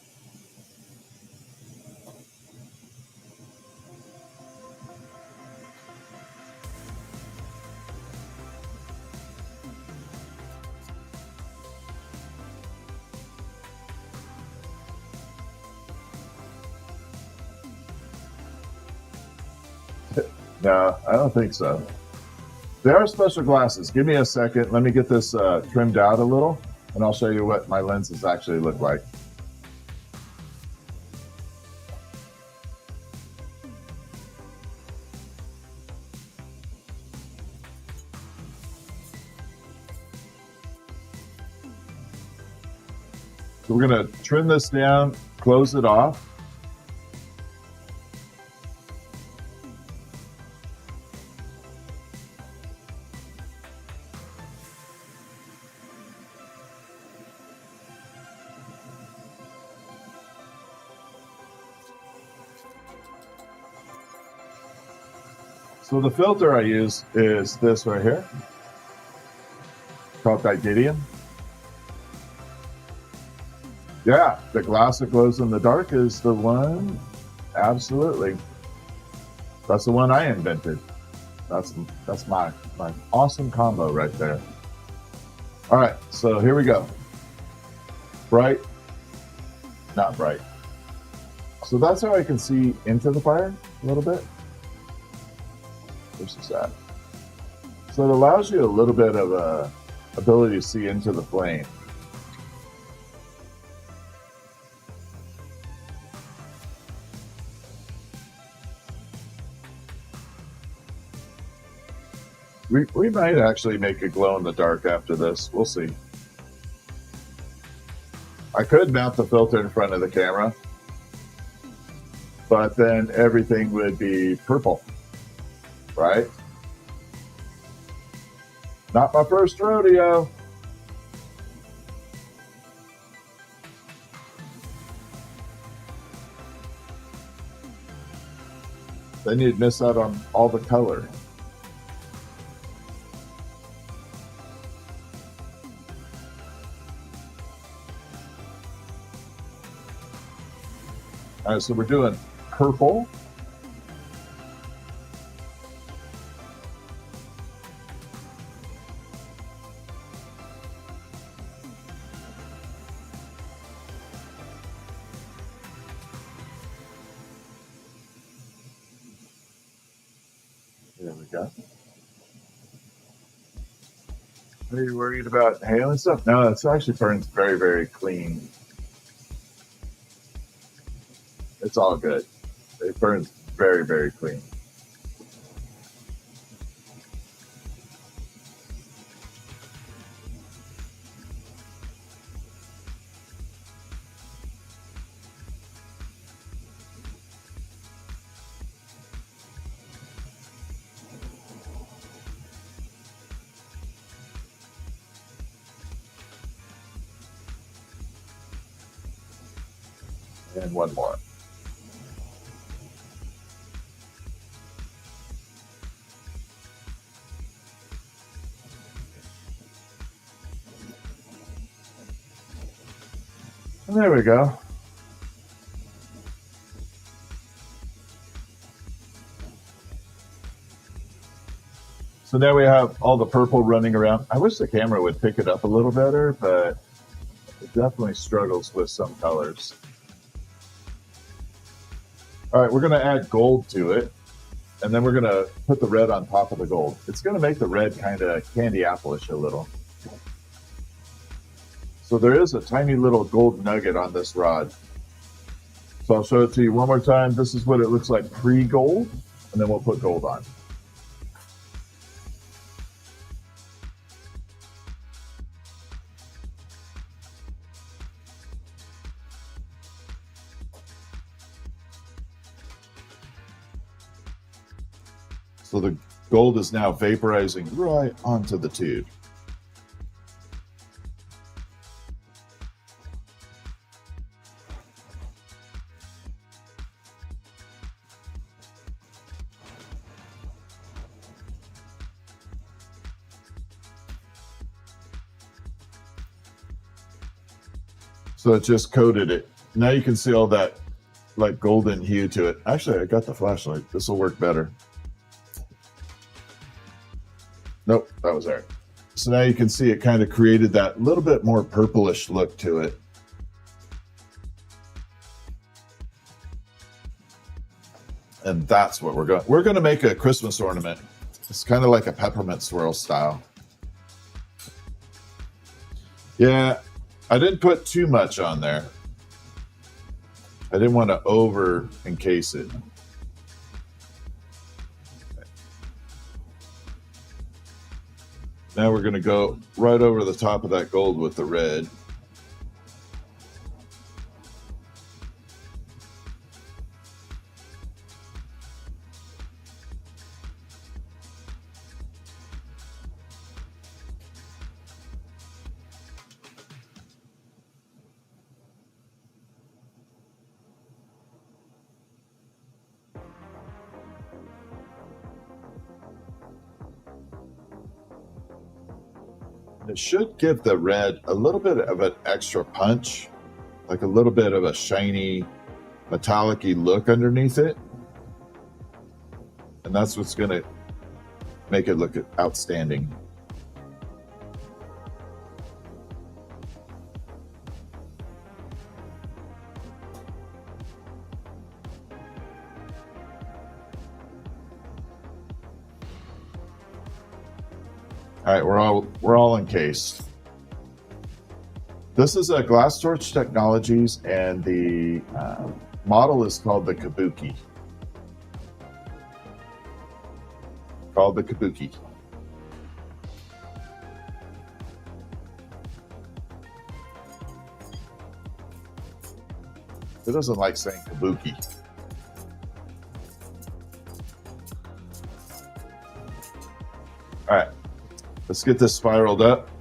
A: No, I don't think so. They are special glasses. Give me a second. Let me get this trimmed out a little, and I'll show you what my lenses actually look like. So we're going to trim this down, close it off. So the filter I use is this right here, called Digidium. Yeah, the glass that glows in the dark is the one. Absolutely, that's the one I invented. That's my awesome combo right there. All right, so here we go. Bright, not bright. So that's how I can see into the fire a little bit. Versus that. So it allows you a little bit of ability to see into the flame. We might actually make it glow in the dark after this. We'll see. I could mount the filter in front of the camera, but then everything would be purple, right? Not my first rodeo. Then you'd miss out on all the color. All right, so we're doing purple. There we go. Are you worried about hail and stuff? No, it's actually turns very, very clean. It's all good. It burns very, very clean. And one more. And there we go. So now we have all the purple running around. I wish the camera would pick it up a little better, but it definitely struggles with some colors. All right, we're going to add gold to it, and then we're going to put the red on top of the gold. It's going to make the red kind of candy apple-ish a little. So there is a tiny little gold nugget on this rod. So I'll show it to you one more time. This is what it looks like pre-gold, and then we'll put gold on. So the gold is now vaporizing right onto the tube. So it just coated it. Now you can see all that like golden hue to it. Actually, I got the flashlight. This will work better. Nope, that was there. So now you can see it kind of created that little bit more purplish look to it. And that's what we're going to make a Christmas ornament. It's kind of like a peppermint swirl style. Yeah, I didn't put too much on there. I didn't want to over encase it. Now we're going to go right over the top of that gold with the red. It should give the red a little bit of an extra punch, like a little bit of a shiny, metallic-y look underneath it. And that's what's going to make it look outstanding. All right, we're all encased. This is a Glass Torch Technologies, and the model is called the Kabuki. Who doesn't like saying Kabuki? All right, let's get this spiraled up.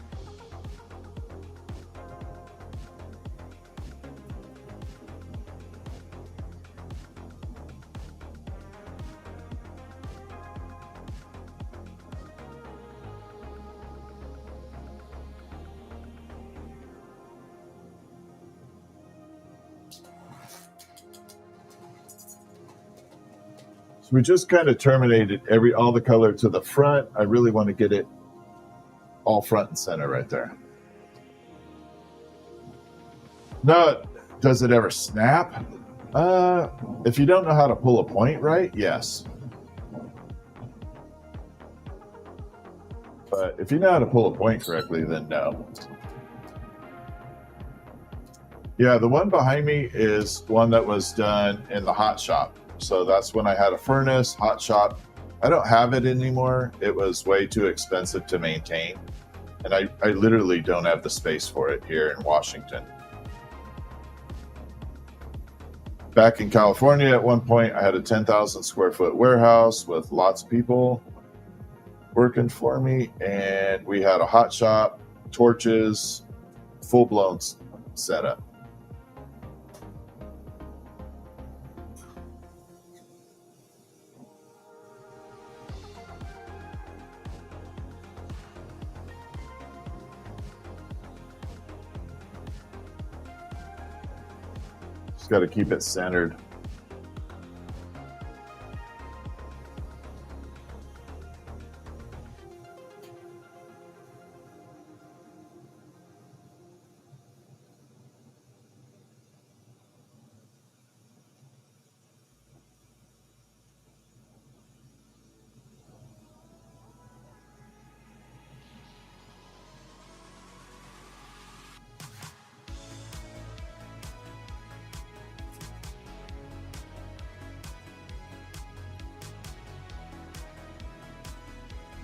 A: So we just kind of terminated all the color to the front. I really want to get it all front and center right there. Now, does it ever snap? If you don't know how to pull a point right, yes. But if you know how to pull a point correctly, then no. Yeah, the one behind me is one that was done in the hot shop. So that's when I had a furnace, hot shop. I don't have it anymore. It was way too expensive to maintain. And I literally don't have the space for it here in Washington. Back in California, at one point, I had a 10,000 square foot warehouse with lots of people working for me. And we had a hot shop, torches, full-blown setup. Got to keep it centered.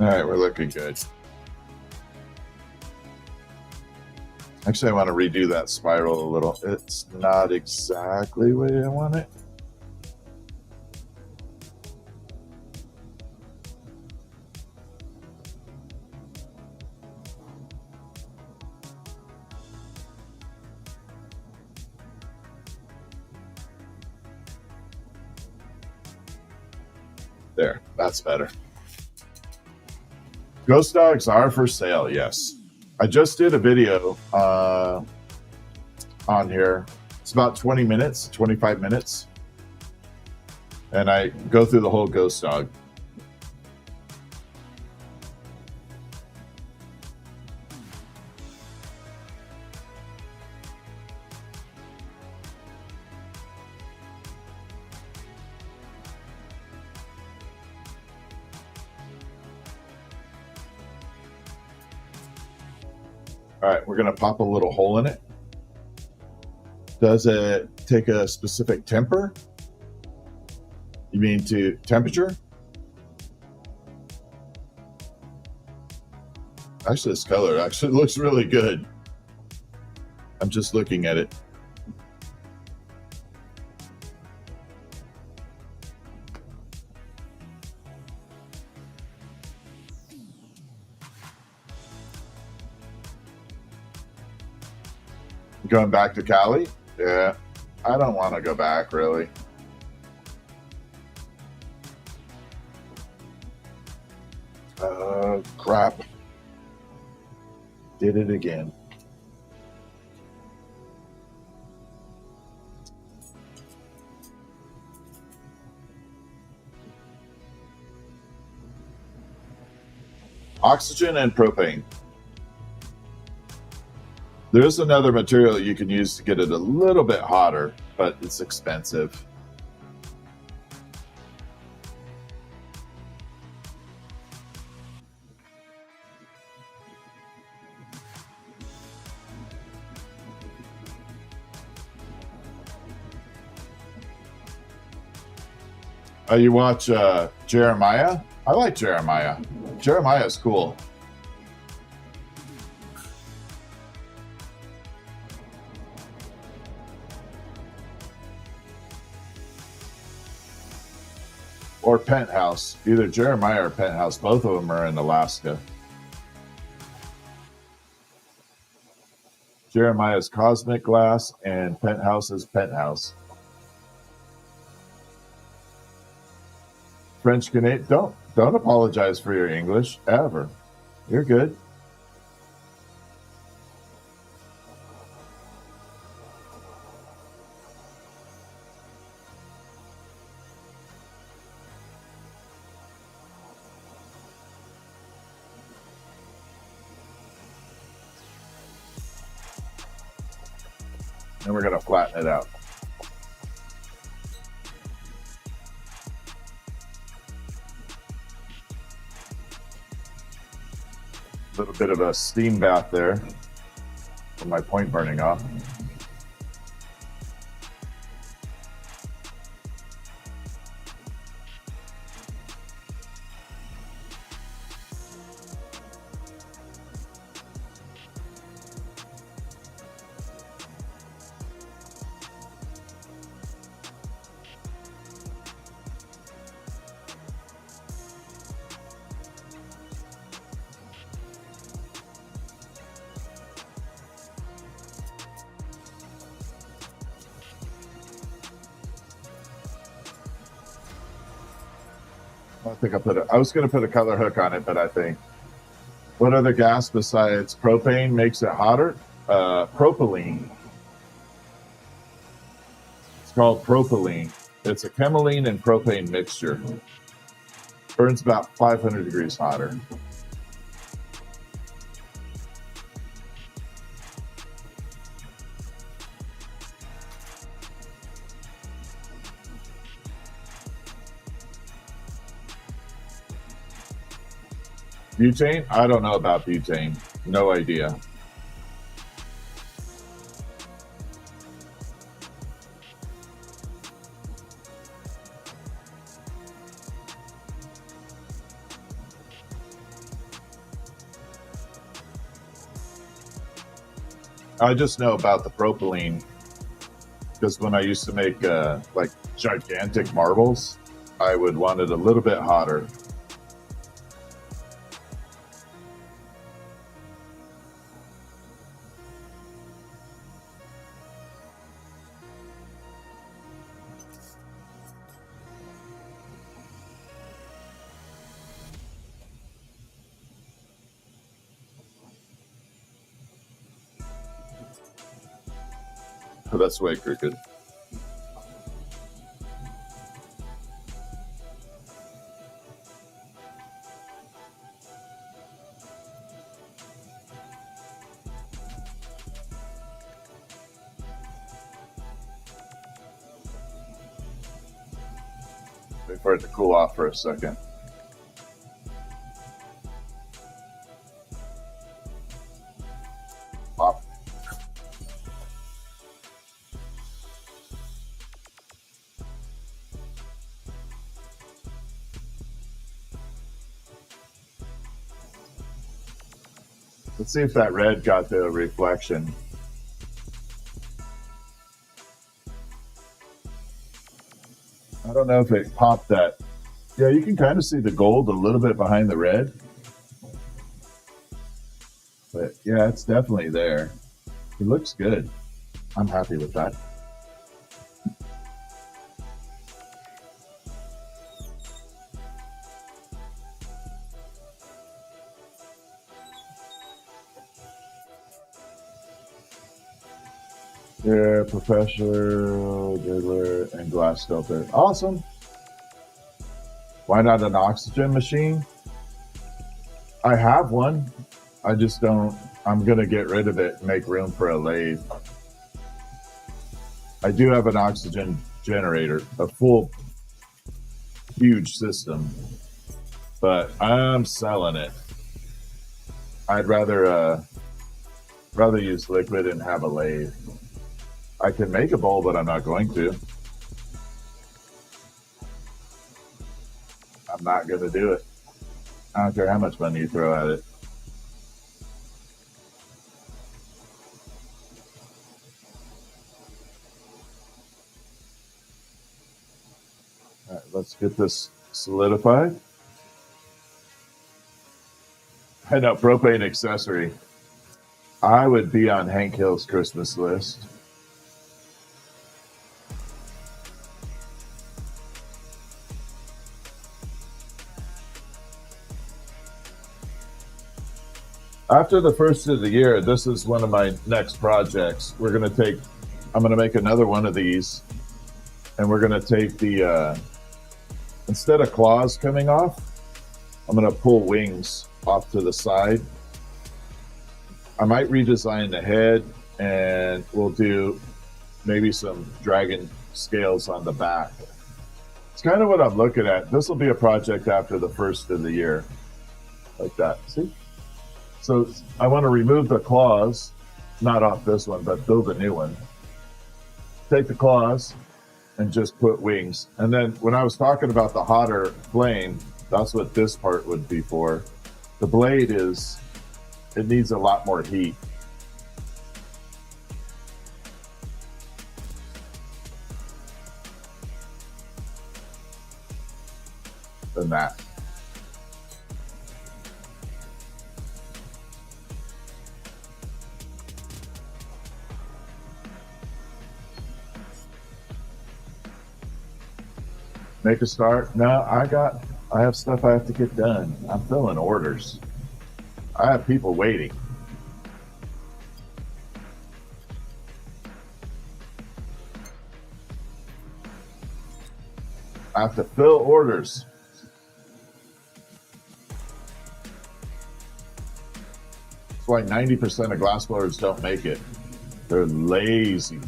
A: All right, we're looking good. Actually, I want to redo that spiral a little. It's not exactly the way I want it. There, that's better. Ghost dogs are for sale, yes. I just did a video on here. It's about 20 minutes, 25 minutes. And I go through the whole ghost dog. All right, we're going to pop a little hole in it. Does it take a specific temper? You mean to temperature? Actually, this color actually looks really good. I'm just looking at it. Going back to Cali? Yeah, I don't want to go back, really. Crap. Did it again. Oxygen and propane. There is another material you can use to get it a little bit hotter, but it's expensive. You watch Jeremiah? I like Jeremiah. Jeremiah's cool. Or Penthouse. Either Jeremiah or Penthouse. Both of them are in Alaska. Jeremiah's Cosmic Glass and Penthouse's Penthouse. French Canadian. Don't apologize for your English ever. You're good. And we're going to flatten it out. A little bit of a steam bath there from my point burning off. I think I was going to put a color hook on it, but I think, what other gas besides propane makes it hotter? Propylene. It's called propylene. It's a chemolene and propane mixture. Burns about 500 degrees hotter. Butane? I don't know about butane. No idea. I just know about the propylene because when I used to make like gigantic marbles, I would want it a little bit hotter. Oh, that's way crooked. Wait for it to cool off for a second. Pop. Let's see if that red got the reflection. I don't know if it popped that. Yeah, you can kind of see the gold a little bit behind the red. But yeah, it's definitely there. It looks good. I'm happy with that. Yeah, professional diddler and glass filter. Awesome. Why not an oxygen machine? I have one. I just don't. I'm going to get rid of it and make room for a lathe. I do have an oxygen generator, a full, huge system, but I'm selling it. I'd rather use liquid and have a lathe. I can make a bowl, but I'm not going to. I'm not going to do it. I don't care how much money you throw at it. All right, let's get this solidified. I know, propane accessory. I would be on Hank Hill's Christmas list. After the first of the year, this is one of my next projects. I'm going to make another one of these, and we're going to take the, instead of claws coming off, I'm going to pull wings off to the side. I might redesign the head, and we'll do maybe some dragon scales on the back. It's kind of what I'm looking at. This will be a project after the first of the year, like that. See? So I want to remove the claws, not off this one, but build a new one. Take the claws and just put wings. And then when I was talking about the hotter flame, that's what this part would be for. The blade it needs a lot more heat. Than that. Make a start? No, I have stuff I have to get done. I'm filling orders. I have people waiting. I have to fill orders. That's why 90% of glassblowers don't make it. They're lazy.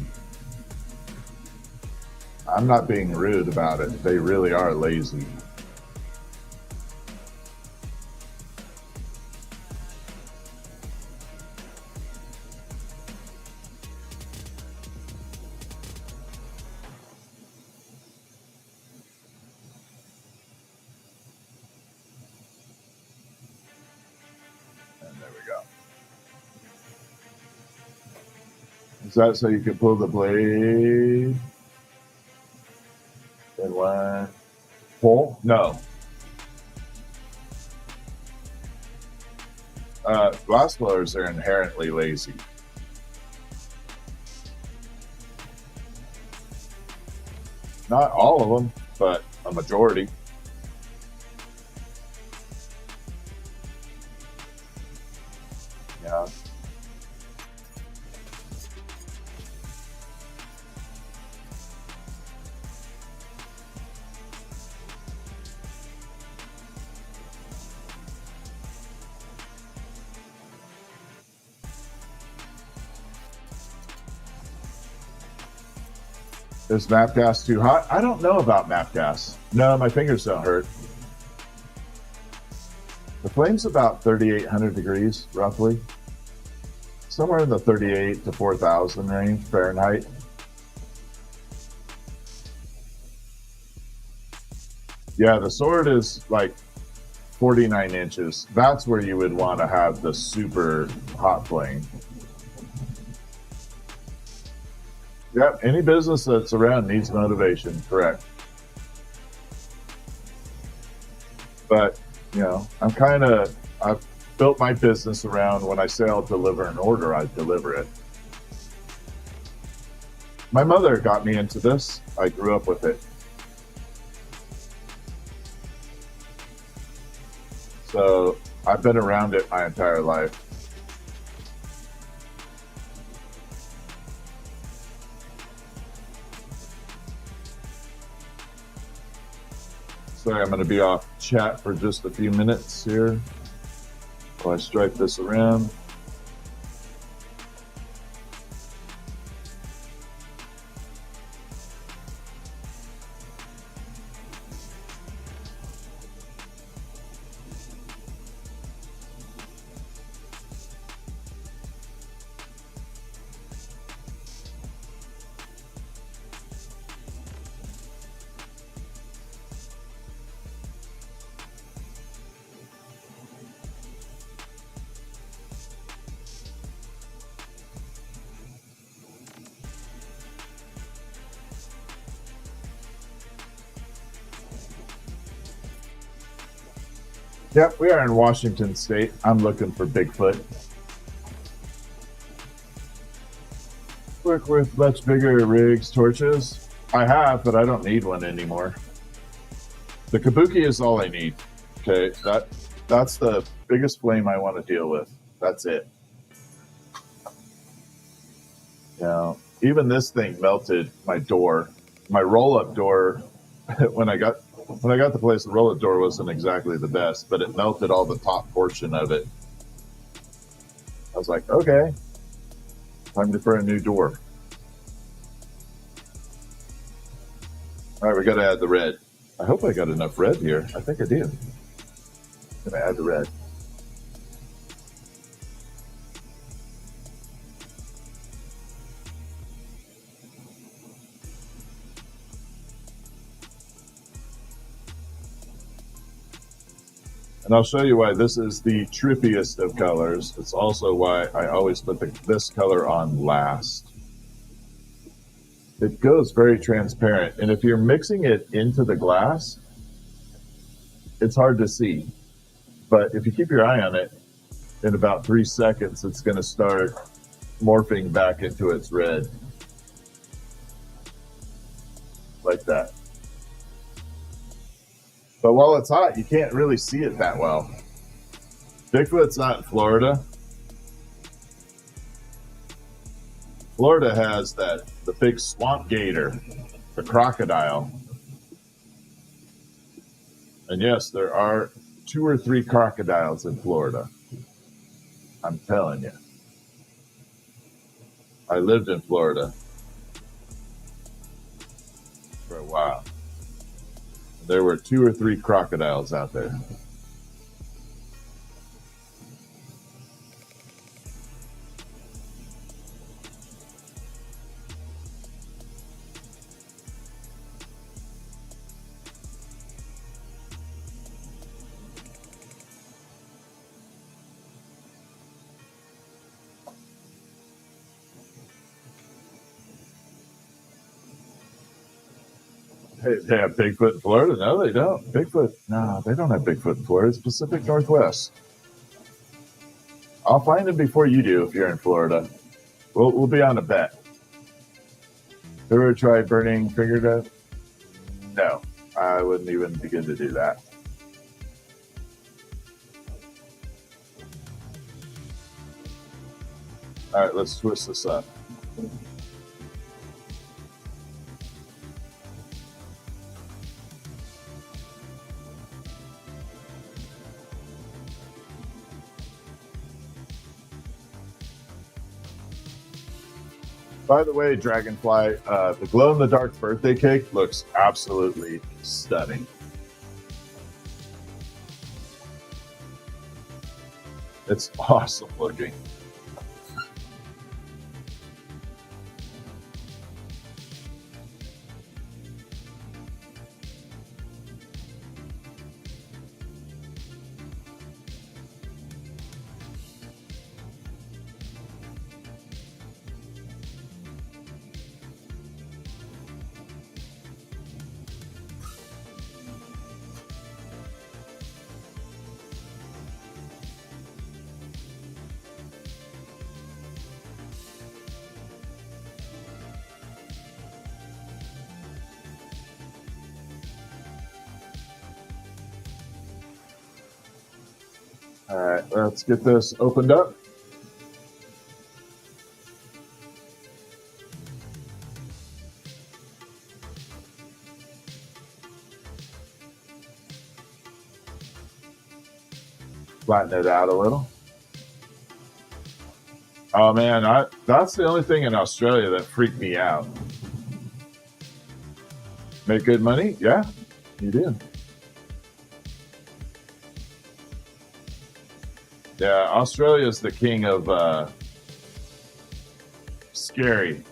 A: I'm not being rude about it. They really are lazy. And there we go. Is that so you can pull the blade? In one pull? No. Glassblowers are inherently lazy. Not all of them, but a majority. Yeah. Is map gas too hot? I don't know about map gas. No, my fingers don't hurt. The flame's about 3,800 degrees, roughly. Somewhere in the 38 to 4,000 range Fahrenheit. Yeah, the sword is like 49 inches. That's where you would want to have the super hot flame. Yep, any business that's around needs motivation, correct. But, I've built my business around when I say I'll deliver an order, I deliver it. My mother got me into this. I grew up with it. So I've been around it my entire life. Sorry, I'm going to be off chat for just a few minutes here while I stripe this around. Yep, we are in Washington State. I'm looking for Bigfoot. Work with much bigger rigs, torches. I have, but I don't need one anymore. The kabuki is all I need. Okay, that's the biggest flame I want to deal with. That's it. Now, even this thing melted my door, my roll-up door. when I got the place, the roll-up door wasn't exactly the best, but it melted all the top portion of it. I was like, okay, time for a new door. All right, we got to add the red. I hope I got enough red here. I think I do. I'm going to add the red. And I'll show you why this is the trippiest of colors. It's also why I always put this color on last. It goes very transparent. And if you're mixing it into the glass, it's hard to see. But if you keep your eye on it, in about 3 seconds, it's going to start morphing back into its red. Like that. But while it's hot, you can't really see it that well. Bigfoot's not in Florida. Florida has the big swamp gator, the crocodile. And yes, there are 2 or 3 crocodiles in Florida. I'm telling you. I lived in Florida for a while. There were 2 or 3 crocodiles out there. Hey, they have Bigfoot in Florida? No, they don't. No, they don't have Bigfoot in Florida. It's Pacific Northwest. I'll find him before you do if you're in Florida. We'll be on a bet. Ever tried burning fingernails? No, I wouldn't even begin to do that. All right, let's twist this up. By the way, Dragonfly, the glow-in-the-dark birthday cake looks absolutely stunning. It's awesome looking. All right, let's get this opened up. Flatten it out a little. Oh man, that's the only thing in Australia that freaked me out. Make good money? Yeah, you do. Yeah, Australia is the king of scary.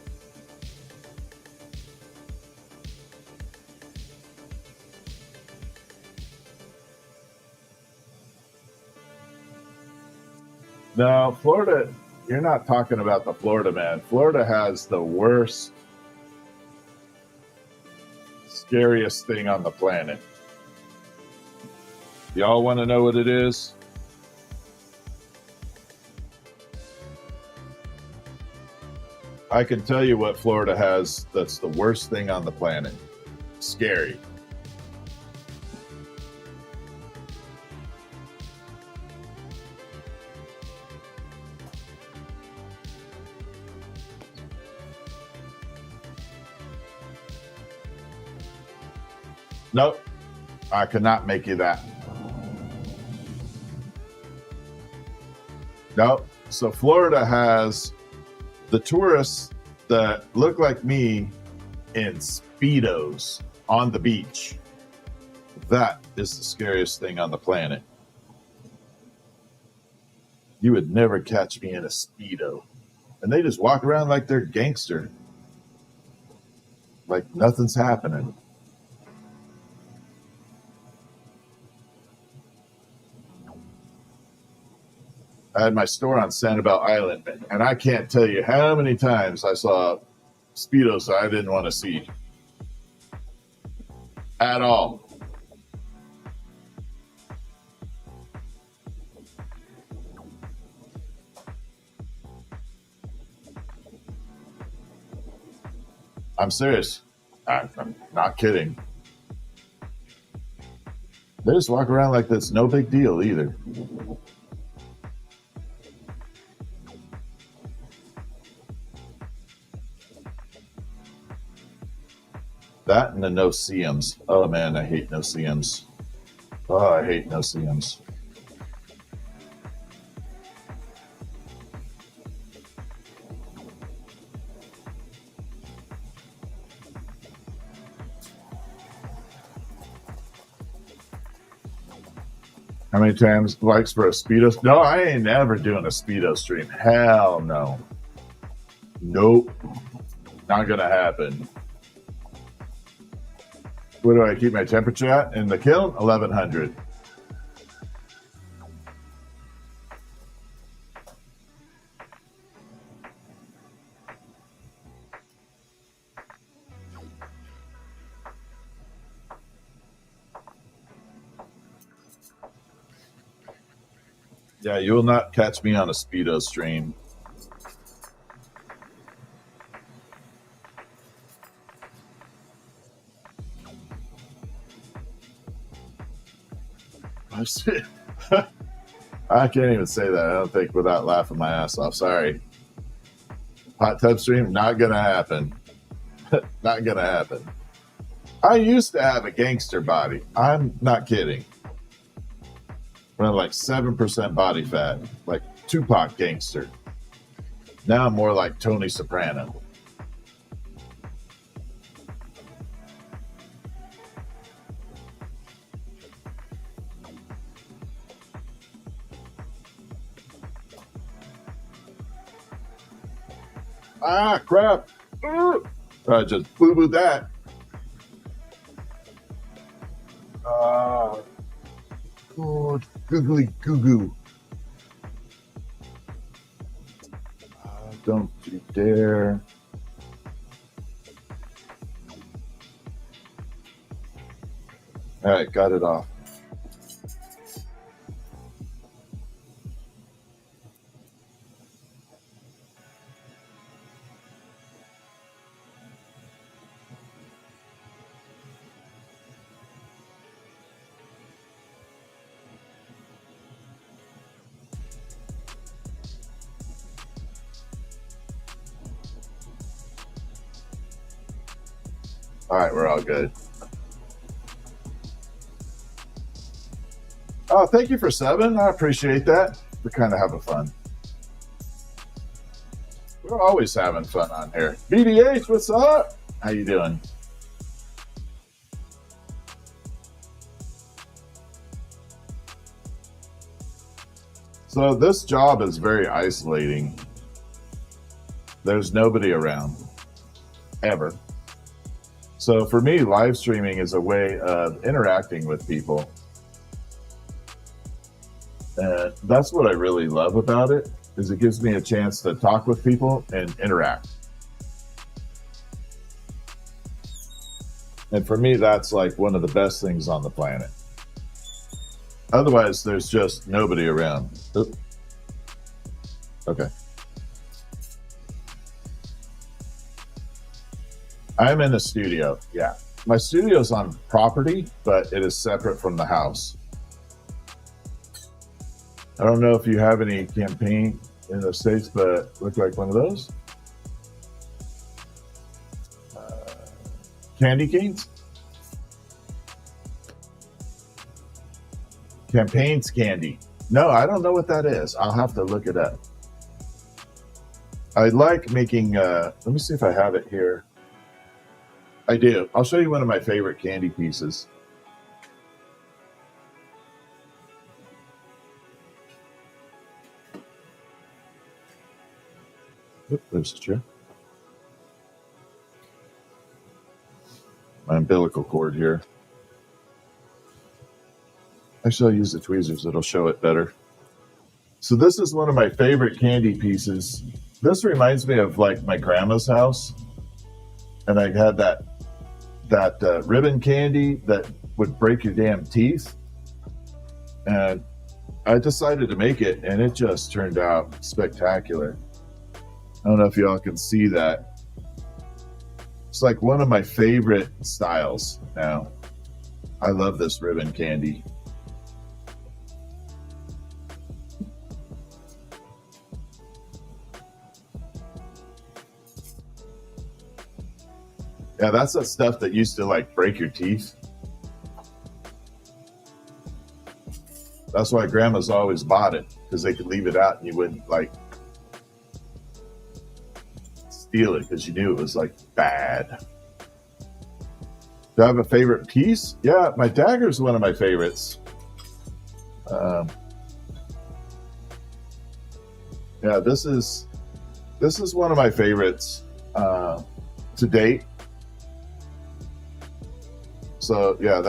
A: No, Florida, you're not talking about the Florida man. Florida has the worst, scariest thing on the planet. Y'all want to know what it is? I can tell you what Florida has that's the worst thing on the planet. Scary. Nope, I cannot make you that. Nope. So Florida has the tourists that look like me in Speedos on the beach. That is the scariest thing on the planet. You would never catch me in a Speedo. And they just walk around like they're gangster. Like nothing's happening. I had my store on Sanibel Island, and I can't tell you how many times I saw Speedos I didn't want to see at all. I'm serious. I'm not kidding. They just walk around like that's no big deal either. That and the no-see-ums. Oh man, I hate no-see-ums. Oh, I hate no-see-ums. How many times likes for a Speedo? No, I ain't never doing a Speedo stream. Hell no. Nope. Not gonna happen. What do I keep my temperature at in the kiln? 1100. Yeah, you will not catch me on a Speedo stream. I can't even say that, I don't think, without laughing my ass off. Sorry. Hot tub stream, not gonna happen. Not gonna happen. I used to have a gangster body. I'm not kidding. When I'm like 7% body fat, like Tupac gangster. Now I'm more like Tony Soprano. Ah, crap. I just boo-booed that. God, googly goo-goo. Don't you dare. All right, got it off. All right, we're all good. Oh, thank you for subbing. I appreciate that. We're kind of having fun. We're always having fun on here. BDH, what's up? How you doing? So this job is very isolating. There's nobody around, ever. So for me, live streaming is a way of interacting with people. And that's what I really love about it, is it gives me a chance to talk with people and interact. And for me, that's like one of the best things on the planet. Otherwise, there's just nobody around. Oop. Okay. I'm in a studio. Yeah. My studio's on property, but it is separate from the house. I don't know if you have any campaign in the States, but look like one of those. Candy canes? Campaigns candy. No, I don't know what that is. I'll have to look it up. I like making, let me see if I have it here. I do. I'll show you one of my favorite candy pieces. Oop, there's the chair. My umbilical cord here. Actually, I'll use the tweezers. It'll show it better. So this is one of my favorite candy pieces. This reminds me of like my grandma's house. And I had that ribbon candy that would break your damn teeth. And I decided to make it, and it just turned out spectacular. I don't know if y'all can see that. It's like one of my favorite styles now. I love this ribbon candy. Yeah, that's the stuff that used to like break your teeth. That's why grandmas always bought it, because they could leave it out and you wouldn't like steal it because you knew it was like bad. Do I have a favorite piece? Yeah, my dagger is one of my favorites. Yeah, this is one of my favorites to date. So yeah,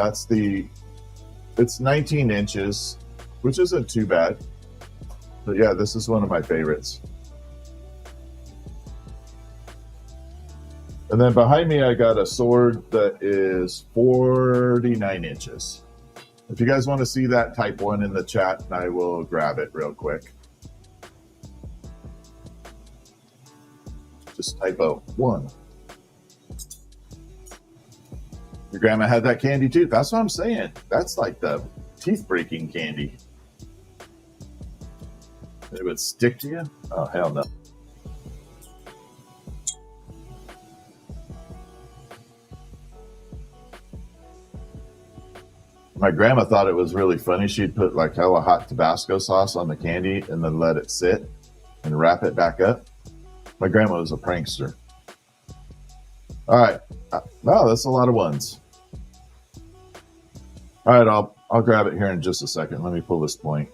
A: it's 19 inches, which isn't too bad. But yeah, this is one of my favorites. And then behind me, I got a sword that is 49 inches. If you guys want to see that, type 1 in the chat and I will grab it real quick. Just type 1. Your grandma had that candy too. That's what I'm saying. That's like the teeth breaking candy. It would stick to you? Oh, hell no. My grandma thought it was really funny. She'd put like hella hot Tabasco sauce on the candy and then let it sit and wrap it back up. My grandma was a prankster. All right. Wow, that's a lot of ones. All right, I'll grab it here in just a second. Let me pull this point.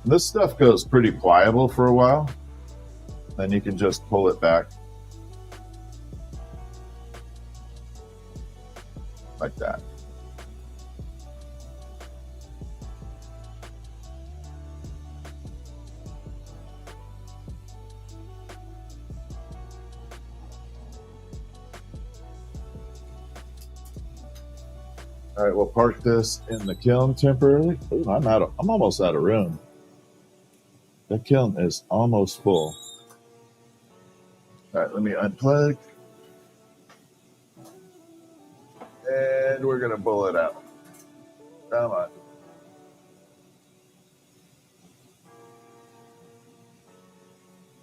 A: This stuff goes pretty pliable for a while. Then you can just pull it back like that. All right, we'll park this in the kiln temporarily. Ooh, I'm almost out of room. The kiln is almost full. All right, let me unplug. And we're going to pull it out. Come on.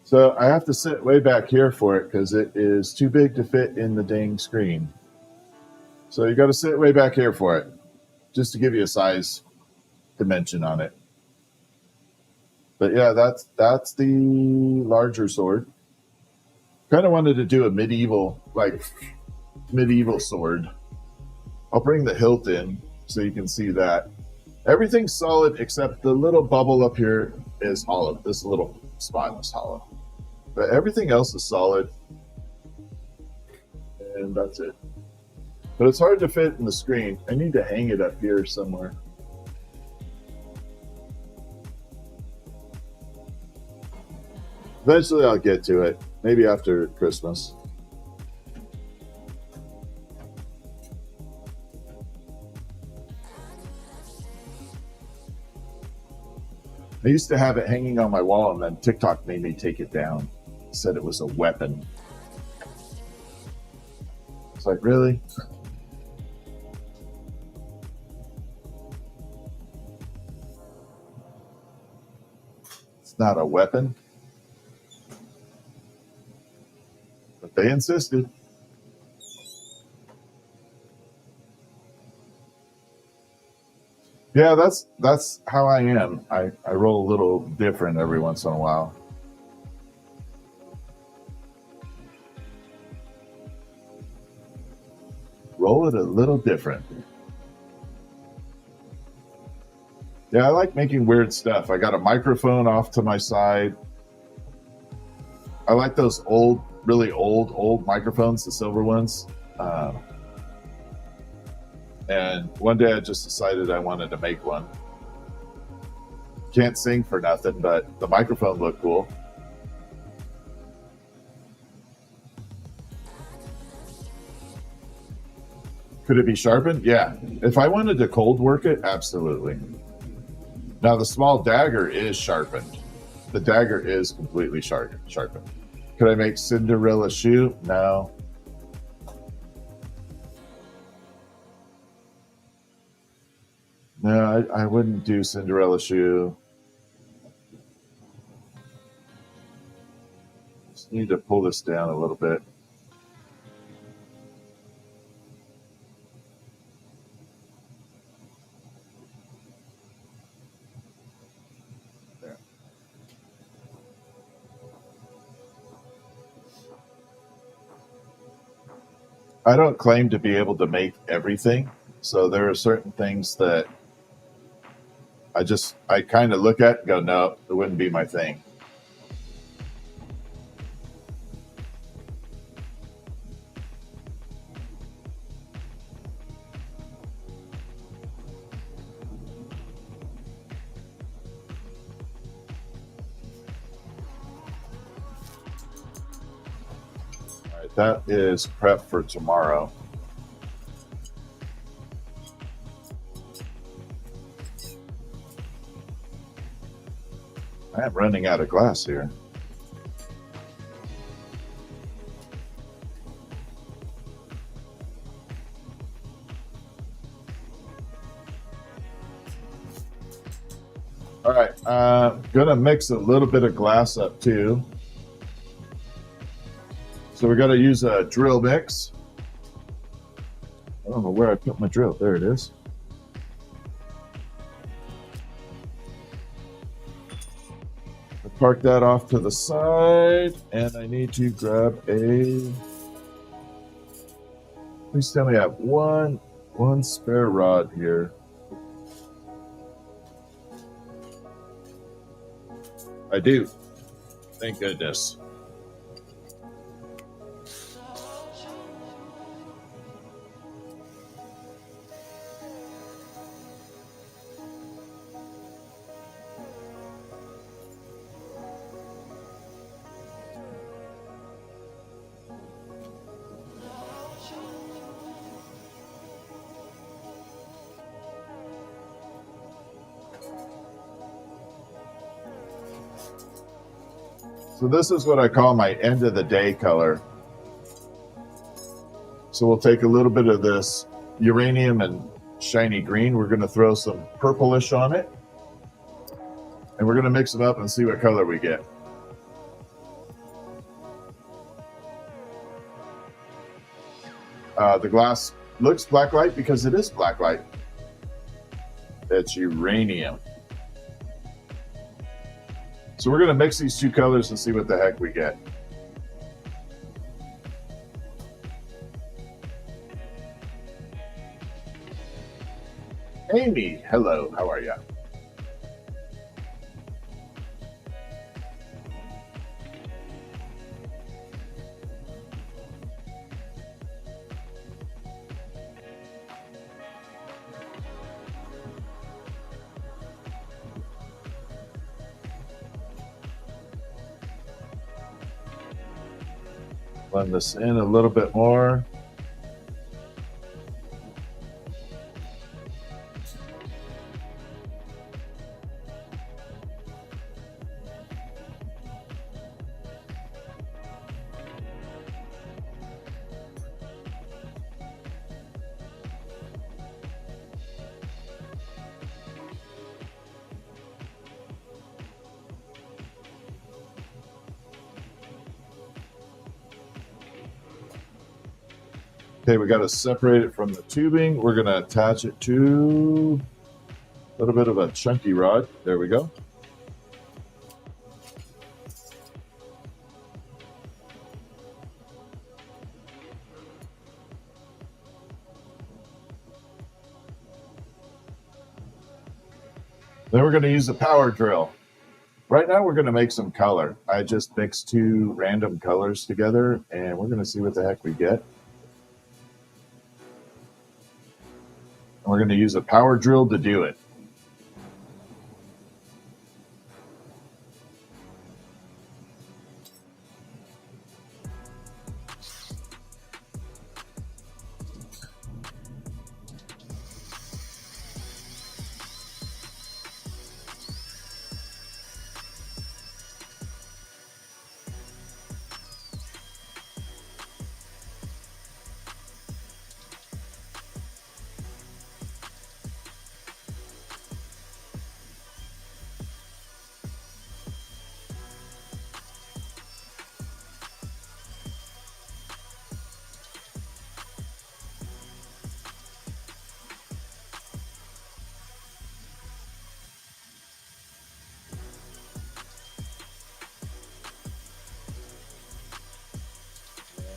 A: So I have to sit way back here for it because it is too big to fit in the dang screen. So you got to sit way back here for it, just to give you a size dimension on it. But yeah, that's the larger sword. Kind of wanted to do a medieval sword. I'll bring the hilt in so you can see that. Everything's solid except the little bubble up here is hollow. This little spot is hollow. But everything else is solid. and that's it. But it's hard to fit in the screen. I need to hang it up here somewhere. Eventually I'll get to it, maybe after Christmas. I used to have it hanging on my wall, and then TikTok made me take it down. Said it was a weapon. It's like, really? It's not a weapon. But they insisted. Yeah, that's how I am. I roll a little different every once in a while. Roll it a little different. Yeah, I like making weird stuff. I got a microphone off to my side. I like those old, really old microphones, the silver ones. And one day I just decided I wanted to make one. Can't sing for nothing, but the microphone looked cool. Could it be sharpened? Yeah. If I wanted to cold work it, absolutely. Now the small dagger is sharpened. The dagger is completely sharpened. Could I make Cinderella shoe? No. No, I wouldn't do Cinderella shoe. Just need to pull this down a little bit. There. I don't claim to be able to make everything, so there are certain things that I kind of look at and go, no, it wouldn't be my thing. All right, that is prep for tomorrow. I am running out of glass here. All right, gonna mix a little bit of glass up too. So we're gonna use a drill mix. I don't know where I put my drill. There it is. Park that off to the side, and I need to grab a. Please tell me I have one spare rod here. I do. Thank goodness. So this is what I call my end of the day color. So we'll take a little bit of this uranium and shiny green. We're going to throw some purplish on it. And we're going to mix them up and see what color we get. The glass looks blacklight because it is blacklight. It's uranium. So we're going to mix these two colors and see what the heck we get. Amy, hello, how are you? Blend this in a little bit more. Okay, we got to separate it from the tubing. We're going to attach it to a little bit of a chunky rod. There we go. Then we're going to use a power drill. Right now we're going to make some color. I just mixed two random colors together and we're going to see what the heck we get. And we're going to use a power drill to do it.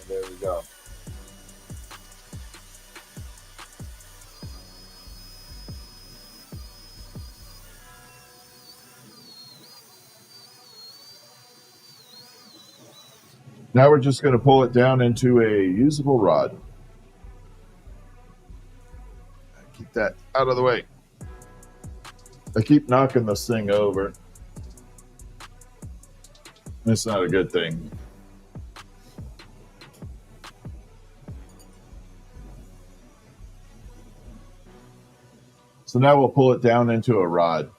A: There we go. Now we're just going to pull it down into a usable rod. Keep that out of the way. I keep knocking this thing over. It's not a good thing. So now we'll pull it down into a rod.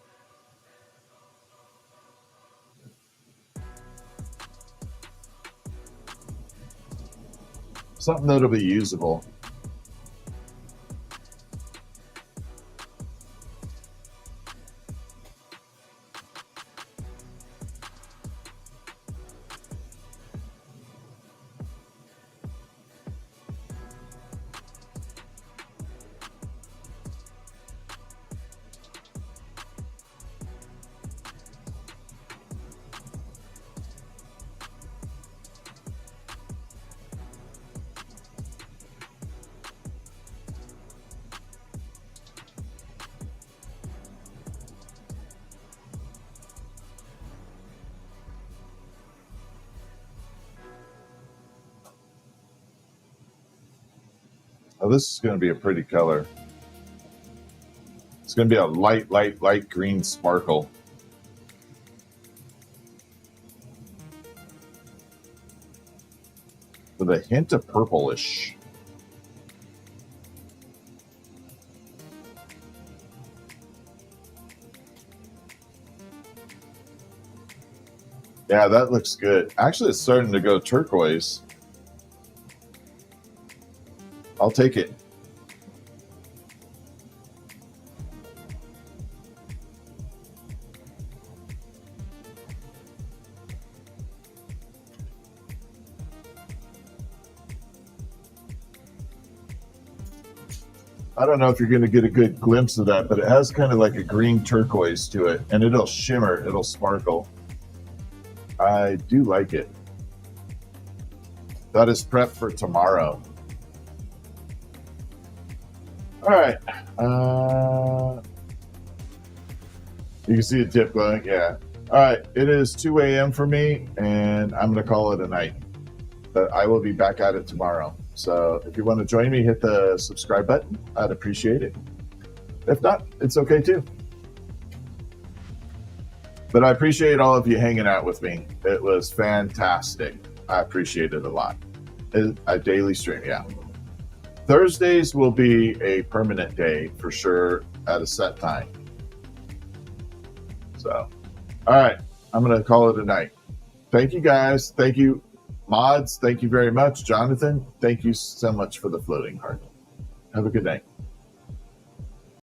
A: Something that'll be usable. Oh, this is going to be a pretty color. It's going to be a light green sparkle. With a hint of purplish. Yeah, that looks good. Actually, it's starting to go turquoise. I'll take it. I don't know if you're going to get a good glimpse of that, but it has kind of like a green turquoise to it, and it'll shimmer, it'll sparkle. I do like it. That is prep for tomorrow. All right. You can see the tip going. Yeah. All right. It is 2 a.m. for me, and I'm going to call it a night. But I will be back at it tomorrow. So if you want to join me, hit the subscribe button. I'd appreciate it. If not, it's okay too. But I appreciate all of you hanging out with me. It was fantastic. I appreciate it a lot. A daily stream, yeah. Thursdays will be a permanent day for sure at a set time. So, all right, I'm going to call it a night. Thank you guys. Thank you, mods. Thank you very much. Jonathan, thank you so much for the floating heart. Have a good night.